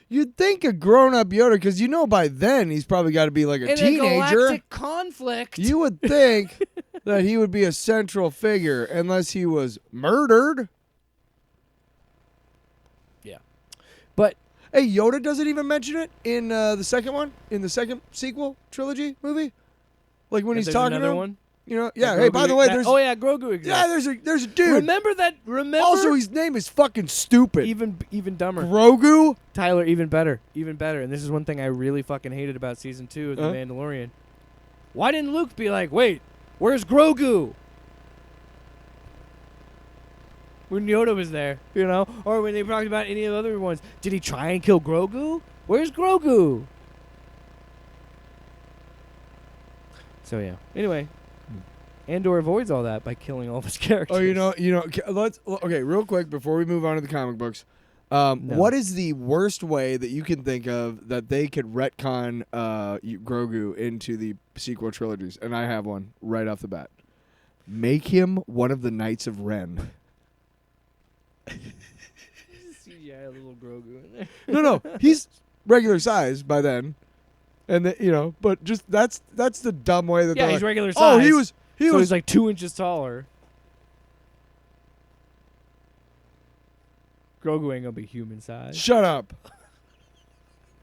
You'd think a grown-up Yoda, because by then he's probably got to be like a In teenager. a galactic conflict. You would think that he would be a central figure unless he was murdered. Yeah. But Hey, Yoda doesn't even mention it in the second one, in the second sequel trilogy movie. Like when he's there's talking to another him. one. Yeah. That Hey, Grogu- by the way, that- there's Grogu exists. there's a dude. Remember that? Remember. Also, his name is fucking stupid. even dumber. Grogu. Tyler, even better. And this is one thing I really fucking hated about season 2 of The Huh? Mandalorian. Why didn't Luke be like, wait, where's Grogu? When Yoda was there, or when they talked about any of the other ones, did he try and kill Grogu? Where's Grogu? So yeah. Anyway, Andor avoids all that by killing all of his characters. Oh, let's real quick before we move on to the comic books. What is the worst way that you can think of that they could retcon Grogu into the sequel trilogies? And I have one right off the bat. Make him one of the Knights of Ren. CGI little Grogu in there. No, he's regular size by then, and but just that's the dumb way that Yeah, they're he's like, regular oh, size. he was He's like 2 inches taller. Grogu ain't gonna be human size. Shut up.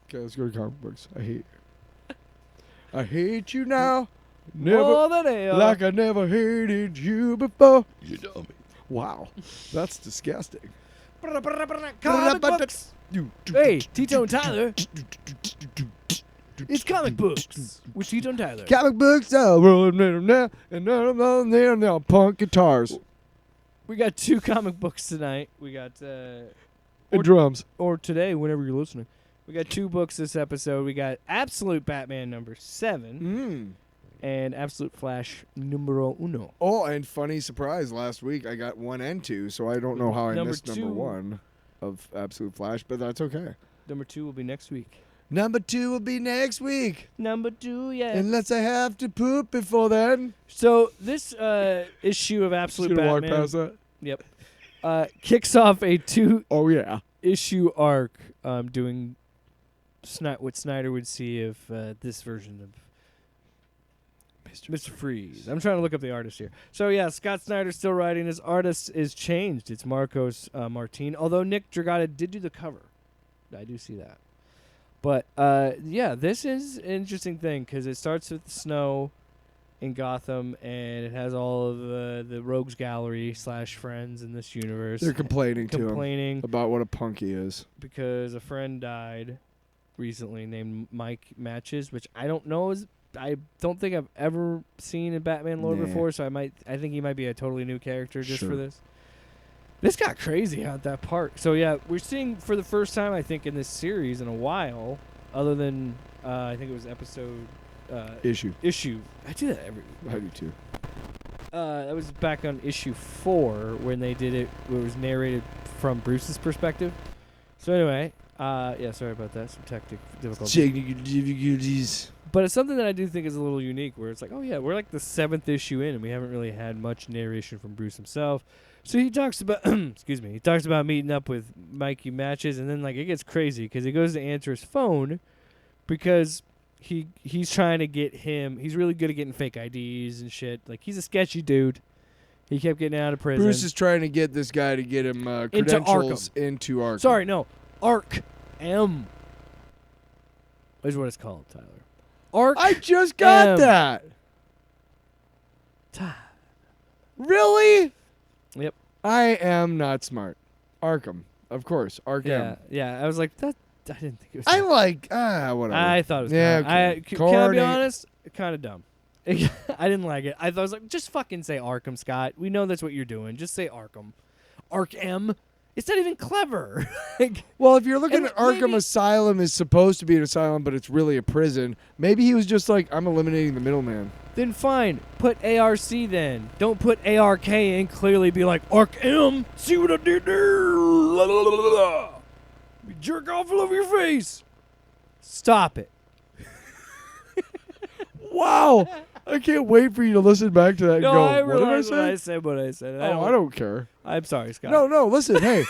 Okay, let's go to comic books. I hate you now. Never More than hell. like I never hated you before. You dummy. Wow, that's disgusting. Comic books. Hey, Tito and Tyler. It's comic books with Tito and Tyler. Comic books, now and now punk guitars We got 2 comic books tonight. We got and drums. or today, whenever you're listening. We got 2 books this episode. We got Absolute Batman number 7 and Absolute Flash numero 1. Oh, and funny surprise, last week I got 1 and 2, so I don't know how I Number missed number 2. 1 of Absolute Flash, but that's okay. Number 2 will be next week. Number 2 will be next week, Number 2, yeah. unless I have to poop before then. So this issue of Absolute Just gonna walk Batman past that. Yep. Kicks off a 2 Oh yeah. issue arc doing what Snyder would see of this version of Mr. Freeze. I'm trying to look up the artist here. So yeah, Scott Snyder's still writing. His artist is changed. It's Marcos Martin. Although Nick Dragata did do the cover. I do see that. But yeah, this is an interesting thing because it starts with the snow in Gotham, and it has all of the rogues gallery / friends in this universe. They're complaining to him about what a punk he is. because a friend died recently named Mike Matches, which I don't know I don't think I've ever seen in Batman lore Nah. before, so I think he might be a totally new character just for Sure. this. This got crazy at that part. So yeah, we're seeing for the first time I think in this series in a while, other than I think it was episode Issue. I do that every I do too. that was back on issue 4 when they did it where it was narrated from Bruce's perspective. So anyway, yeah, sorry about that. Some tactic difficulties. But it's something that I do think is a little unique where it's like, oh yeah, we're like the 7th issue in and we haven't really had much narration from Bruce himself. So he talks about excuse me, he talks about meeting up with Mikey Matches, and then like it gets crazy because he goes to answer his phone because he's trying to get him. He's really good at getting fake IDs and shit. Like he's a sketchy dude. He kept getting out of prison. Bruce is trying to get this guy to get him credentials into Arkham. Sorry, no, Ark M is what it's called, Tyler. Ark. I just got M. that. Really? Yep. I am not smart. Arkham, of course. Arkham. Yeah. I was like that. I didn't think it was. I like whatever. I thought it was. Yeah, kinda, okay. can I be Corny. honest? Kind of dumb. I didn't like it. I was like, just fucking say Arkham, Scott. We know that's what you're doing. Just say Arkham. Ark M. It's not even clever. Like, Well, if you're looking And at Arkham maybe- Asylum is supposed to be an asylum, but it's really a prison. Maybe he was just like, I'm eliminating the middleman. then fine. Put ARC then. Don't put ARK in. Clearly be like, Ark M. See what I did there? La, la, la, la, la. Jerk off all over your face. Stop it. Wow. I can't wait for you to listen back to that and No, go, I what did I realized what I say? said. What I said. Oh, I don't care. I'm sorry, Scott. No, listen, hey.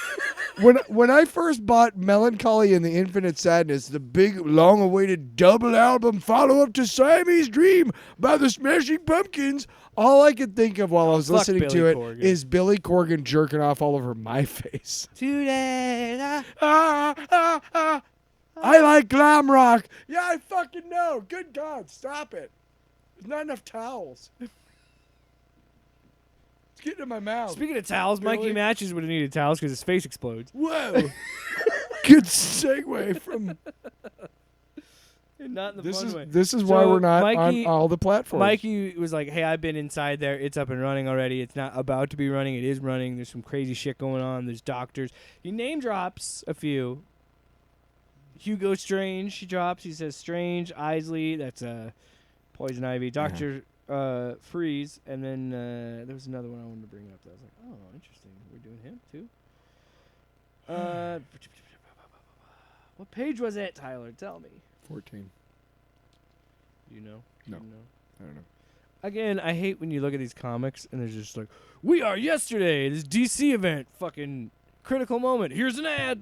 When I first bought Melancholy and the Infinite Sadness, the big, long-awaited double album follow-up to Siamese Dream by the Smashing Pumpkins, all I could think of while I was fuck listening Billy to it Corgan. is Billy Corgan jerking off all over my face. Today. I like glam rock. Yeah, I fucking know. Good God, stop it. There's not enough towels. It's getting in my mouth. Speaking of towels, Mikey Billy? Matches would have needed towels because his face explodes. Whoa. Good segue from... Not in the fun way. This is why So, we're not Mikey- on all the platforms. Mikey was like, hey, I've been inside there. It's up and running already. It's not about to be running. It is running. There's some crazy shit going on. There's doctors. He name drops a few. Hugo Strange, he drops. He says Strange, Isley, that's Poison Ivy, Dr. Freeze, and then there was another one I wanted to bring up that I was like, oh, interesting. We're doing him too? What page was it, Tyler? Tell me. 14. You know? No. You know? I don't know. Again, I hate when you look at these comics and there's just like, we are yesterday, this DC event, fucking critical moment. Here's an ad.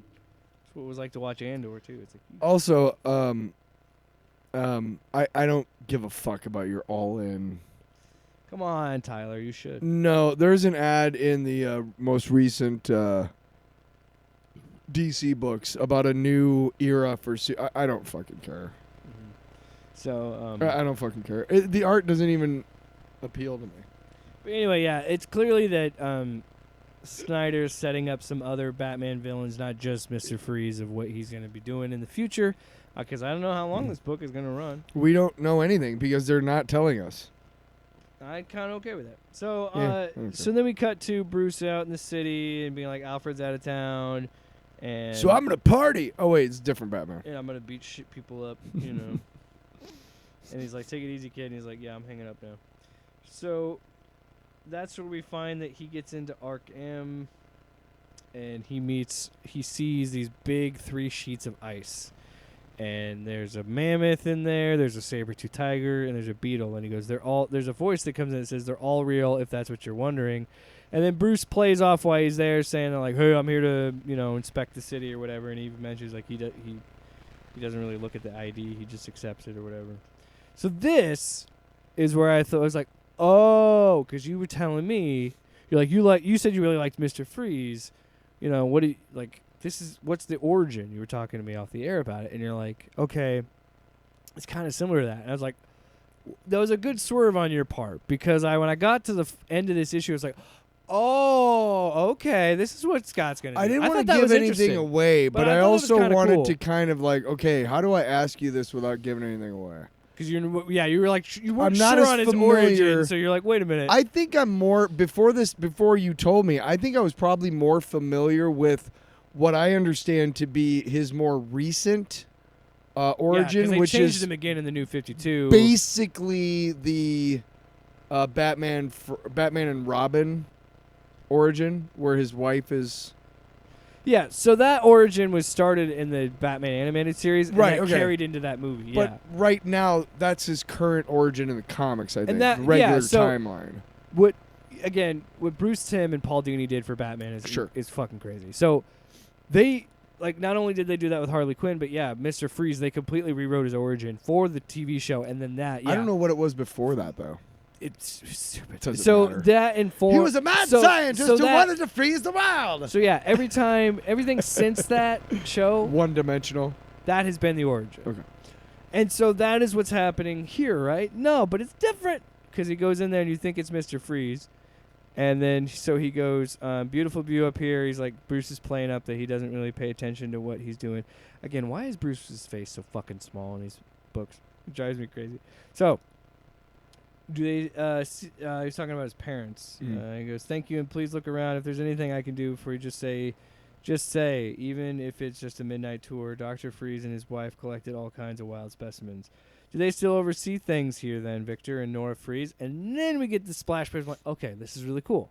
That's what it was like to watch Andor too. It's like, Also, I don't give a fuck about your all-in. come on, Tyler, you should. No, there's an ad in the most recent DC books about a new era for... I don't fucking care. So, I don't fucking care. The art doesn't even appeal to me. but anyway, yeah, it's clearly that Snyder's setting up some other Batman villains, not just Mr. Freeze, of what he's going to be doing in the future. Because I don't know how long this book is going to run. We don't know anything because they're not telling us. I'm kind of okay with that. So, Yeah, okay. so then we cut to Bruce out in the city and being like, Alfred's out of town, and So I'm gonna party. Oh wait, it's different Batman. and I'm gonna beat shit people up, you know. And he's like, "Take it easy, kid." And he's like, "Yeah, I'm hanging up now." So that's where we find that he gets into Arc M, and he sees these big 3 sheets of ice. And there's a mammoth in there, there's a saber-tooth tiger, and there's a beetle. And he goes, there's a voice that comes in that says, they're all real, if that's what you're wondering. And then Bruce plays off while he's there, saying, like, hey, I'm here to, inspect the city or whatever. And he even mentions, like, he doesn't really look at the ID, he just accepts it or whatever. So this is where I was like, oh, because you were telling me, you said you really liked Mr. Freeze. What do you, like, what's the origin? You were talking to me off the air about it, and you're like, okay, it's kind of similar to that. And I was like, that was a good swerve on your part, because when I got to the end of this issue, I was like, oh, okay, this is what Scott's going to do. I didn't thought want that to give was anything interesting. away, but I I thought it was also kinda wanted cool. to kind of like, okay, how do I ask you this without giving anything away? Because you were like, you weren't I'm not sure as on its familiar- origin, so you're like, wait a minute. I think I'm more before you told me. I think I was probably more familiar with what I understand to be his more recent origin, they which changed is him again in the new 52. basically the Batman and Robin origin, where his wife is. Yeah, so that origin was started in the Batman animated series, and Right, that okay. carried into that movie. But Yeah. right now, that's his current origin in the comics. I think that- the regular yeah, so- timeline. What Bruce Timm and Paul Dini did for Batman is fucking crazy. So they not only did they do that with Harley Quinn, but yeah, Mr. Freeze, they completely rewrote his origin for the TV show, and then that. Yeah, I don't know what it was before that though. It's stupid. Doesn't So matter. that informed. He was a mad so- scientist so who that- wanted to freeze the world. So yeah, everything since that show, One-dimensional. that has been the origin. Okay. And so that is what's happening here, right? No, but it's different because he goes in there and you think it's Mr. Freeze. And then so he goes, beautiful view up here. He's like, Bruce is playing up that he doesn't really pay attention to what he's doing. Again, why is Bruce's face so fucking small in these books? It drives me crazy. So, he's talking about his parents. He goes, thank you, and please look around. If there's anything I can do for you, just say, even if it's just a midnight tour. Dr. Freeze and his wife collected all kinds of wild specimens. Do they still oversee things here then, Victor and Nora Freeze? And then we get the splash page. I'm like, okay, this is really cool.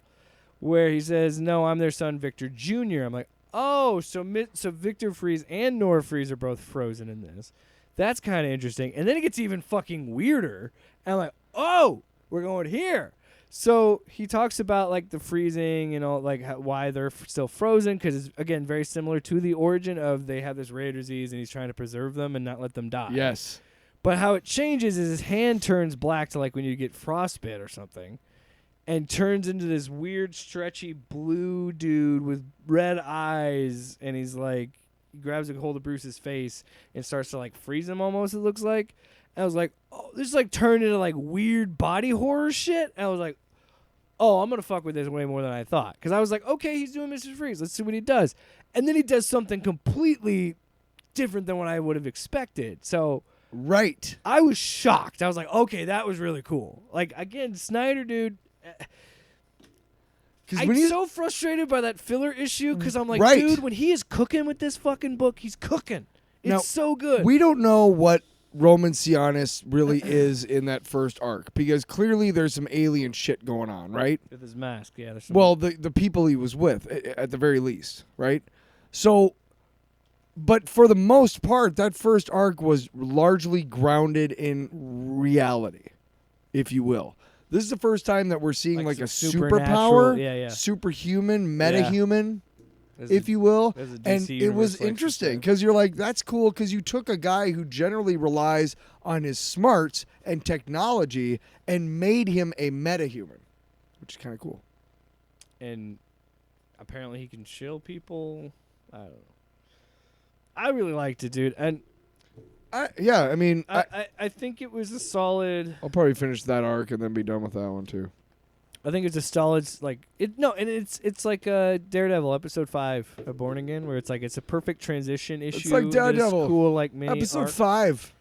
Where he says, no, I'm their son, Victor Jr. I'm like, oh, so Victor Freeze and Nora Freeze are both frozen in this. That's kind of interesting. And then it gets even fucking weirder. And I'm like, oh, we're going here. So he talks about like the freezing and all, like why they're still frozen, because it's again very similar to the origin of they have this rare disease and he's trying to preserve them and not let them die. Yes. But how it changes is his hand turns black to like when you get frostbite or something, and turns into this weird stretchy blue dude with red eyes, and he's like, he grabs a hold of Bruce's face and starts to like freeze him almost, it looks like. And I was like, oh, this like turned into like weird body horror shit. And I was like, oh, I'm going to fuck with this way more than I thought. Because I was like, okay, he's doing Mr. Freeze. Let's see what he does. And then he does something completely different than what I would have expected. So Right. I was shocked. I was like, okay, that was really cool. Like, again, Snyder, dude. I'm so frustrated by that filler issue because I'm like, Right. dude, when he is cooking with this fucking book, he's cooking. It's Now, so good. We don't know what Roman Sionis really is in that first arc, because clearly there's some alien shit going on, right? With his mask, yeah. There's some Well, the people he was with, at the very least, right? So, but for the most part, that first arc was largely grounded in reality, if you will. This is the first time that we're seeing like a some superpower, supernatural- yeah. superhuman, metahuman, There's if you will. there's a And DC it was universe like interesting this, because you're like, that's cool, because you took a guy who generally relies on his smarts and technology and made him a metahuman, which is kind of cool. and apparently he can shield people. I don't know. I really liked it, dude, and I mean, I think it was a solid. I'll probably finish that arc and then be done with that one too. I think it's a solid and it's like Daredevil episode 5 of Born Again, where it's like it's a perfect transition issue. like this Daredevil. cool like mini Episode arc, 5,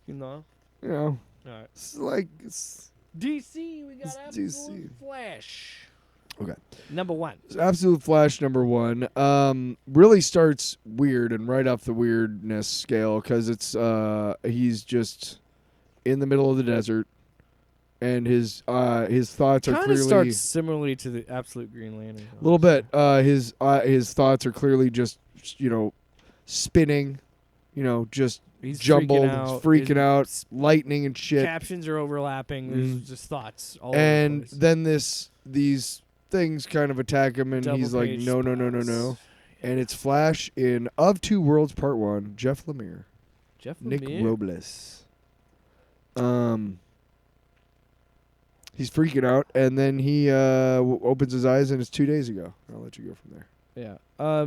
you know. you know, All right. it's like it's DC, we got It's Absolute DC. Flash. okay. Number 1. Absolute Flash number 1 really starts weird and right off the weirdness scale, because it's he's just in the middle of the desert, and his thoughts are Kind of clearly starts similarly to the Absolute Green Lantern. a little bit. His thoughts are clearly just spinning, just He's jumbled, freaking freaking out. out, lightning and shit. Captions are overlapping. There's just thoughts all over And the place. then these things kind of attack him, and he's like, Double-page no. spots. And it's Flash in Of Two Worlds Part 1, Jeff Lemire, Jeff Nick Lemire? Robles. He's freaking out, and then he opens his eyes, and it's 2 days ago. I'll let you go from there. Yeah.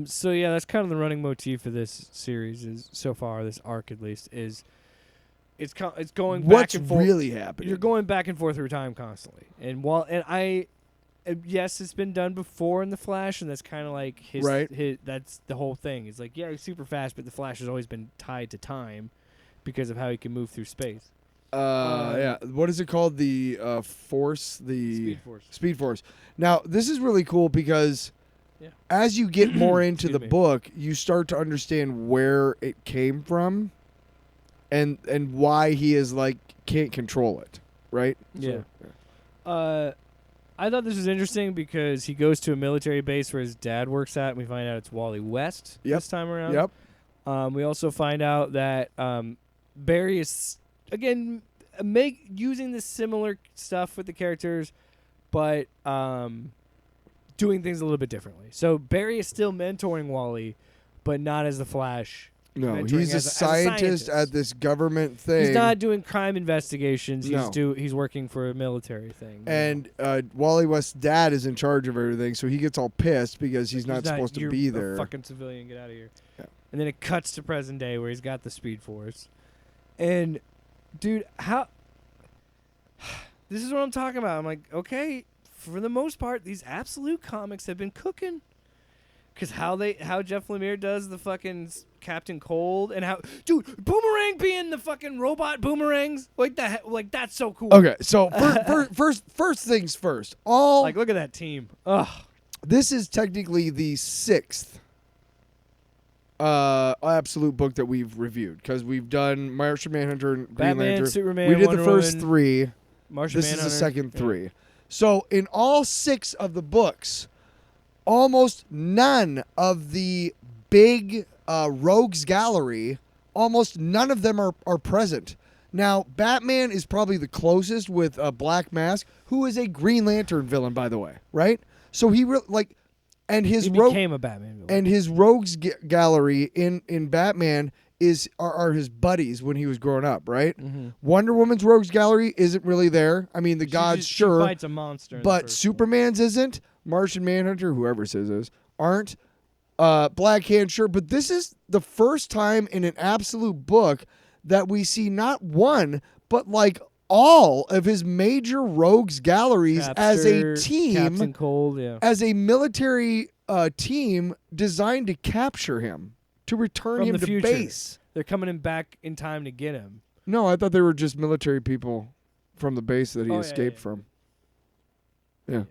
So yeah, that's kind of the running motif for this series is so far, this arc at least, is it's going What's back and forth. really happening? You're going back and forth through time constantly. Yes, it's been done before in the Flash, and that's kind of like his Right. that's the whole thing. It's like, yeah, he's super fast, but the Flash has always been tied to time because of how he can move through space. Yeah. What is it called? The force? The Speed Force. Speed Force. Now, this is really cool because Yeah. as you get more into the Excuse me. book, you start to understand where it came from and why he is like can't control it, right? Yeah. So, I thought this was interesting because he goes to a military base where his dad works at, and we find out it's Wally West Yep. this time around. Yep. We also find out that Barry is again using the similar stuff with the characters, but doing things a little bit differently. So Barry is still mentoring Wally, but not as the Flash. No, mentoring he's a as a scientist scientist. at this government thing. He's not doing crime investigations. No. He's working for a military thing. And Wally West's dad is in charge of everything, so he gets all pissed because he's not supposed to you're be a there. fucking civilian, get out of here. Yeah. And then it cuts to present day where he's got the Speed Force. And dude, how this is what I'm talking about. I'm like, okay, for the most part, these Absolute comics have been cooking. Cause how Jeff Lemire does the fucking Captain Cold, and how Boomerang being the fucking robot boomerangs, like that's so cool. Okay, so first things first. Like, look at that team. Ugh. This is technically the 6th Absolute book that we've reviewed, because we've done Martian Manhunter and Green Batman, Lantern. Superman, We did Wonder the first Woman, 3. Martian This Manhunter. is the second Yeah. 3. So in all 6 of the books, almost none of the big rogues gallery almost none of them are present. Now, Batman is probably the closest with a Black Mask, who is a Green Lantern villain, by the way, right? So he and his He became a Batman villain. and his rogues gallery in Batman are his buddies when he was growing up, right? Mm-hmm. Wonder Woman's rogues gallery isn't really there. I mean, the gods she sure, fights a monster. in the but first Superman's isn't. Martian Manhunter, whoever says is, aren't. Black Hand, sure, but this is the first time in an absolute book that we see not one, but like all of his major rogues galleries as a Capture, team, Captain Cold, yeah. as a military team designed to capture him, to return From him the to future. base. They're coming in back in time to get him. No, I thought they were just military people from the base that he Oh, yeah, escaped yeah. from. Yeah.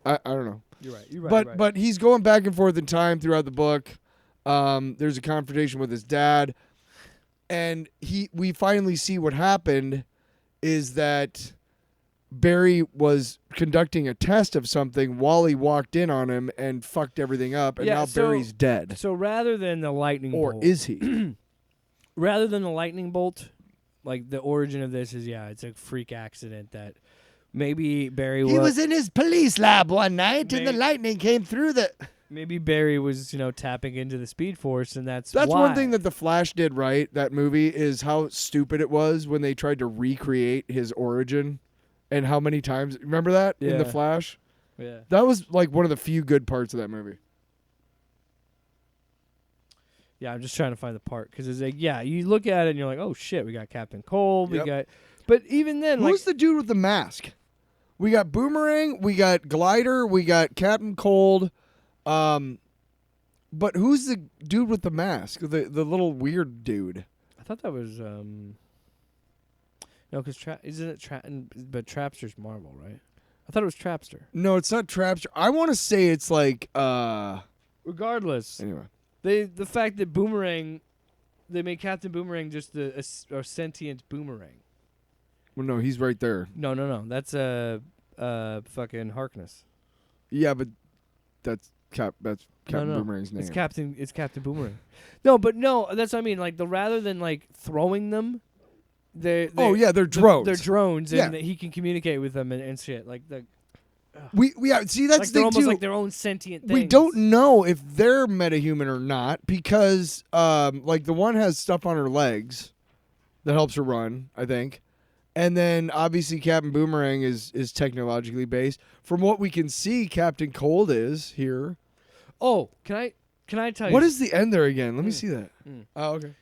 I don't know. You're right. You're right. But you're right. but he's going back and forth in time throughout the book. There's a confrontation with his dad, and we finally see what happened is that Barry was conducting a test of something. Wally walked in on him and fucked everything up, and Yeah, now so- Barry's dead. So rather than the lightning Or bolt, is he? rather than the lightning bolt, like the origin of this is it's a freak accident that maybe Barry He was in his police lab one night, and the May- lightning came through the. maybe Barry was tapping into the Speed Force, and that's That's why. one thing that the Flash did right. That movie is how stupid it was when they tried to recreate his origin, and how many times. Remember that in the Yeah. Flash? Yeah. That was like one of the few good parts of that movie. Yeah, I'm just trying to find the part because it's like, you look at it and you're like, oh shit, we got Captain Cold, Yep. we got, but even then, Who's the dude with the mask? We got Boomerang, we got Glider, we got Captain Cold. But who's the dude with the mask? The little weird dude. I thought that was no, because isn't it but Trapster's Marvel, right? I thought it was Trapster. No, it's not Trapster. I want to say it's like Regardless, anyway. the fact that Boomerang, they made Captain Boomerang just a sentient boomerang. Well, no, he's right there. No, that's fucking Harkness. Yeah, but that's Captain No. Boomerang's name. It's Captain Boomerang. No, that's what I mean. Like rather than like throwing them, they're they're drones. They're drones, and Yeah. he can communicate with them and shit. Like the we see that's like the they're thing almost too. like their own sentient things. We don't know if they're metahuman or not because like the one has stuff on her legs that helps her run, I think. And then obviously Captain Boomerang is technologically based. From what we can see, Captain Cold is here. Oh, can I tell you? What is the end there again? Let me see that. Mm. Oh, okay.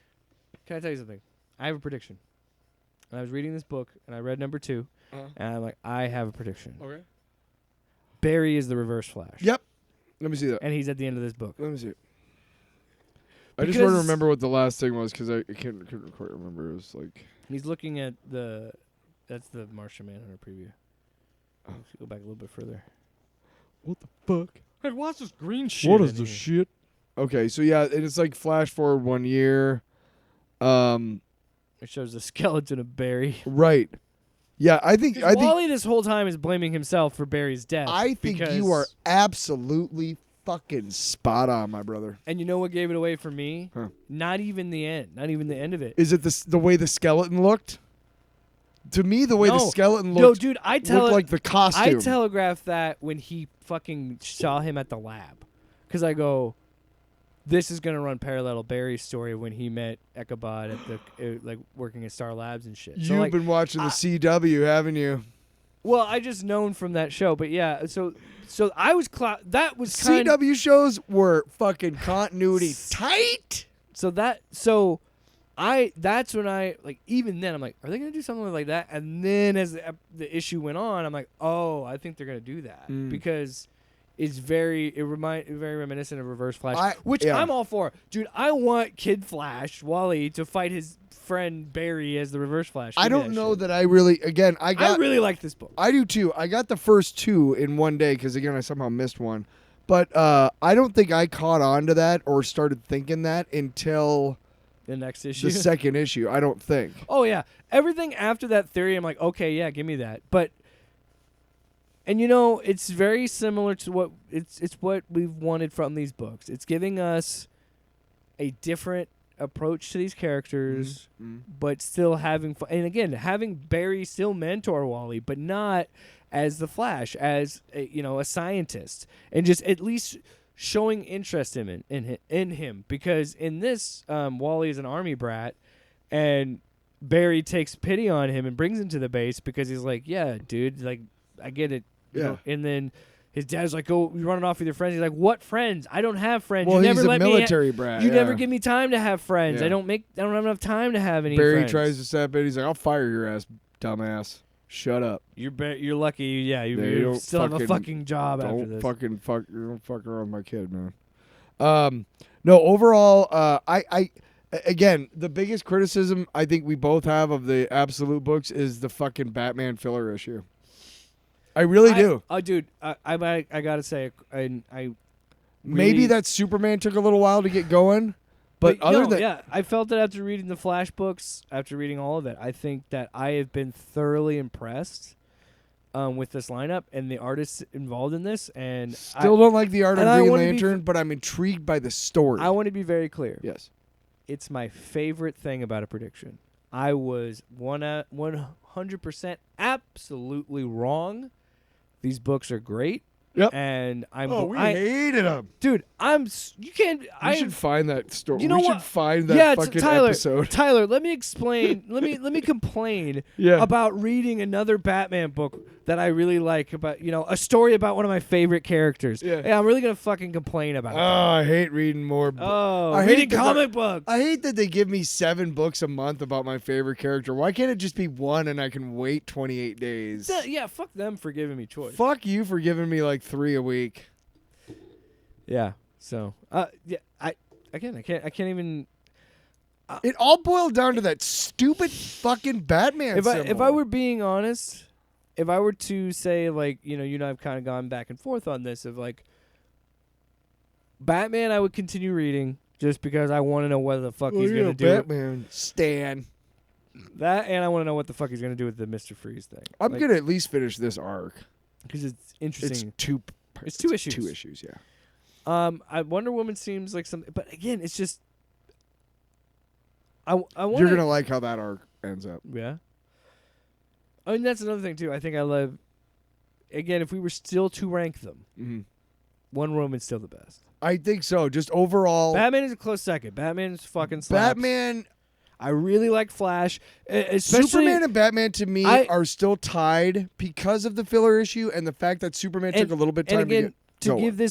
Can I tell you something? I have a prediction. And I was reading this book, and I read number 2, and I'm like, I have a prediction. Okay. Barry is the Reverse Flash. Yep. Let me see that. And he's at the end of this book. Let me see it. I just want to Because- remember what the last thing was because I couldn't quite remember. It was like He's looking at that's the Martian Manhunter preview. Oh. Let's go back a little bit further. what the fuck? Hey, what's this green shit? What is the shit? Okay, so yeah, and it's like flash forward 1 year. It shows the skeleton of Barry. Right. Yeah, I think Wally this whole time is blaming himself for Barry's death. I think because- you are absolutely fucking spot on, my brother. And you know what gave it away for me? Huh. Not even the end. Not even the end of it. Is it the way the skeleton looked? To me, the way the No. skeleton No, looked dude, looked like the costume. I telegraphed that when he fucking saw him at the lab. Because I go, this is going to run parallel to Barry's story when he met Ichabod at the like working at Star Labs and shit. So, You've like, been watching the CW, haven't you? well, I just known from that show, but yeah, so I was that was kind of CW shows were fucking continuity tight. that's when I like even then I'm like, are they gonna do something like that? And then as the issue went on, I'm like, oh, I think they're gonna do that because it's very reminiscent of Reverse Flash, which yeah. I'm all for, dude. I want Kid Flash Wally to fight his friend Barry as the Reverse Flash. I Give me don't know shit. that I really. Again, I really like this book. I do too. I got the first 2 in one day because again I somehow missed one, but I don't think I caught on to that or started thinking that until The next issue. the second issue. I don't think. Oh yeah, everything after that theory, I'm like, okay, yeah, give me that. But, and it's very similar to what it's what we've wanted from these books. It's giving us a different approach to these characters, Mhm. but still having fun. And again, having Barry still mentor Wally, but not as the Flash, as a scientist, and just at least showing interest in him. Because in this, Wally is an army brat, and Barry takes pity on him and brings him to the base because he's like, yeah, dude, like I get it. You Yeah. know? And then his dad's like, "Oh, you're running off with your friends." He's like, "What friends? I don't have friends. Well, you never he's a let military brat. You yeah. never give me time to have friends. Yeah. I don't have enough time to have any Barry friends." tries to step in. He's like, "I'll fire your ass, dumbass. Shut up. You're lucky. Yeah, Yeah, you you don't still have a fucking- fucking job after Don't this. fucking fuck. You don't fuck around with my kid, man." No. Overall, again, the biggest criticism I think we both have of the Absolute books is the fucking Batman filler issue. I really do. Oh, dude, I gotta say, I Maybe really- that Superman took a little while to get going, but other no, than yeah, I felt it after reading the Flash books, after reading all of it. I think that I have been thoroughly impressed with this lineup and the artists involved in this, and still don't like the art of and I Green wanna be Lantern, but I'm intrigued by the story. I want to be very clear. Yes. It's my favorite thing about a prediction. I was 100% absolutely wrong. These books are great. Yep. And We hated them. dude, you can't. We should find that story. You know we what? should find that Yeah, fucking Tyler. episode. Tyler, let me explain. let me complain Yeah. about reading another Batman book that I really like about a story about one of my favorite characters. Yeah. I'm really gonna fucking complain about Oh, that. I hate reading more. Oh, I hate reading that comic books. I hate that they give me 7 books a month about my favorite character. Why can't it just be one and I can wait 28 days? Yeah, fuck them for giving me choice. Fuck you for giving me like 3 a week. Yeah. So, yeah, I can't even. It all boiled down to that stupid fucking Batman If symbol. I were being honest, if I were to say like you and I've kind of gone back and forth on this of like Batman, I would continue reading just because I want to know what the fuck he's gonna do. Batman Stan. That, and I want to know what the fuck he's gonna do with the Mr. Freeze thing. I'm gonna at least finish this arc. Because it's It's interesting. two. It's 2 issues. 2 issues, yeah. Wonder Woman seems like something, but again, it's just. I want. You're gonna like how that arc ends up. Yeah. I mean, that's another thing too. I think I love. Again, if we were still to rank them, Mm-hmm. Wonder Woman's still the best. I think so. Just overall, Batman is a close second. Batman's fucking slaps. Batman, I really like Flash, especially Superman, and Batman to me I- are still tied because of the filler issue and the fact that Superman took a little bit of time and again, to get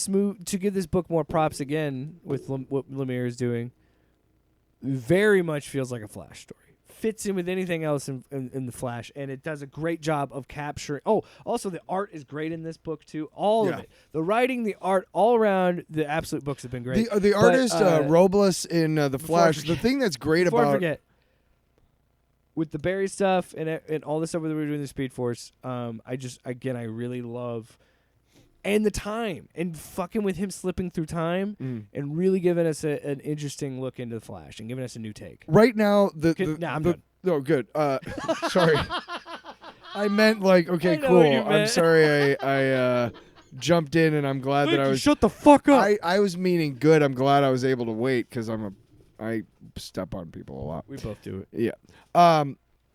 going. to give this book more props again with what Lemire is doing. Very much feels like a Flash story. Fits in with anything else in the Flash, and it does a great job of capturing. Oh, also the art is great in this book too. All of Yeah. it, the writing, the art, all around. The Absolute books have been great. The But, artist Robles in the before I Flash. The forget- thing that's great Before I about forget, with the Barry stuff and all the stuff that we're doing in the Speed Force, I really love. And the time, and fucking with him slipping through time, and really giving us an interesting look into the Flash, and giving us a new take. right now I'm done. No, good. Sorry, I meant like okay, I know cool. what you I'm meant. sorry. I jumped in, and I'm glad that I was. Shut the fuck up. I was meaning good. I'm glad I was able to wait because I step on people a lot. We both do it. Yeah.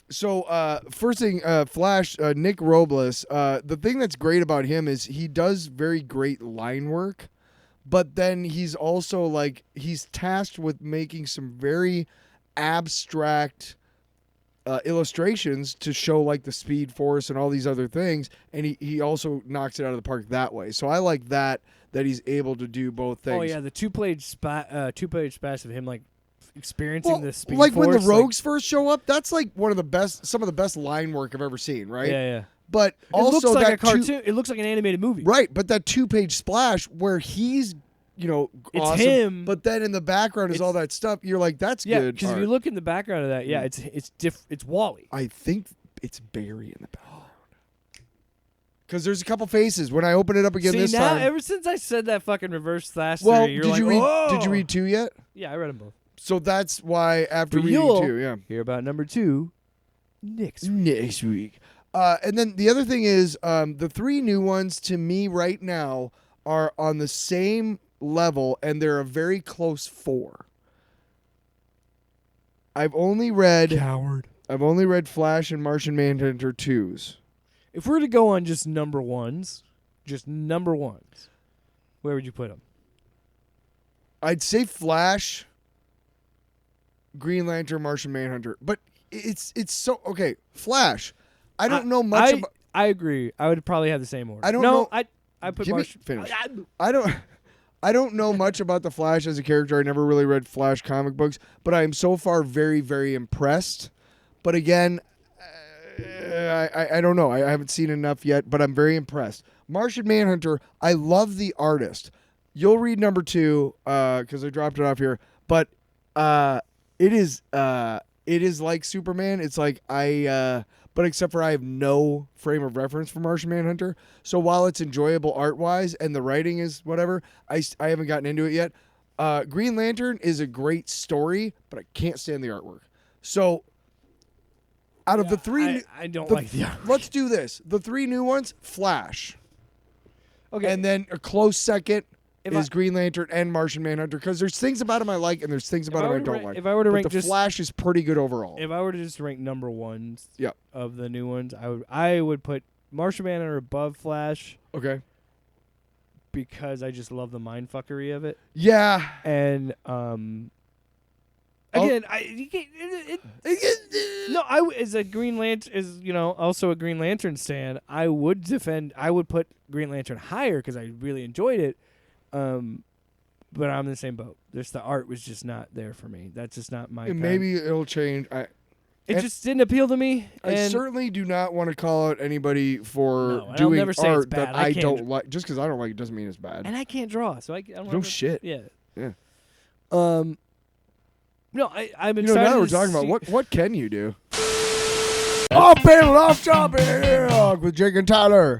So first thing, Flash, Nick Robles. The thing that's great about him is he does very great line work, but then he's also like he's tasked with making some very abstract illustrations to show like the Speed Force and all these other things, and he also knocks it out of the park that way. So I like that he's able to do both things. Oh yeah, the two-page splash of him like experiencing Well, the Speed like Force. when the Rogues first show up, that's like some of the best line work I've ever seen, right? Yeah. But It also looks like that a cartoon. It looks like an animated movie. right? But that 2-page splash where he's, It's awesome, him. but then in the background is It's- all that stuff. You're like, that's Yeah, good. because if art. you look in the background of that, yeah, it's Wally. I think it's Barry in the background. Because there's a couple faces when I open it up again See, this now, time. ever since I said that fucking reverse slash well, theory, you're did like, you read? "Whoa!" Did you read 2 yet? Yeah, I read them both. So that's why after But reading you'll 2, yeah. hear about number 2 next week. Next week. And then the other thing is the 3 new ones to me right now are on the same level, and they're a very close 4. I've only read Coward. Flash and Martian Manhunter 2s. If we were to go on just number ones, where would you put them? I'd say Flash, Green Lantern, Martian Manhunter, but it's so okay. Flash, I don't know much about. I agree. I would probably have the same order. I don't know. I put Give me Martian. finish. I don't know much about the Flash as a character. I never really read Flash comic books, but I am so far very, very impressed. But again, I don't know. I haven't seen enough yet, but I'm very impressed. Martian Manhunter, I love the artist. You'll read number 2 because I dropped it off here, but it is like Superman. It's like but except for I have no frame of reference for Martian Manhunter. So while it's enjoyable art-wise and the writing is whatever, I haven't gotten into it yet. Green Lantern is a great story, but I can't stand the artwork. So out of the 3... I don't like the artwork. Let's do this. The 3 new ones, Flash. Okay. And then a close second If is I- Green Lantern and Martian Manhunter because there's things about him I like and there's things about him I don't like. If I were to But rank the just Flash is pretty good overall. if I were to just rank number ones Yep. of the new ones, I would put Martian Manhunter above Flash Okay. because I just love the mindfuckery of it. Yeah. And again, as a Green Lantern, also a Green Lantern stan, I would put Green Lantern higher because I really enjoyed it. But I'm in the same boat. Just the art was just not there for me. That's just not my. Maybe it'll change. It just didn't appeal to me. I And certainly do not want to call out anybody for No, and I'll doing never say it's art bad. that I I can't don't like. Just because I don't like it doesn't mean it's bad. and I can't draw, so I don't. No have a- shit. Yeah. Yeah. No, I'm You excited. know, now we're to talking see- about what can you do? Off panel, off topic with Jake and Tyler.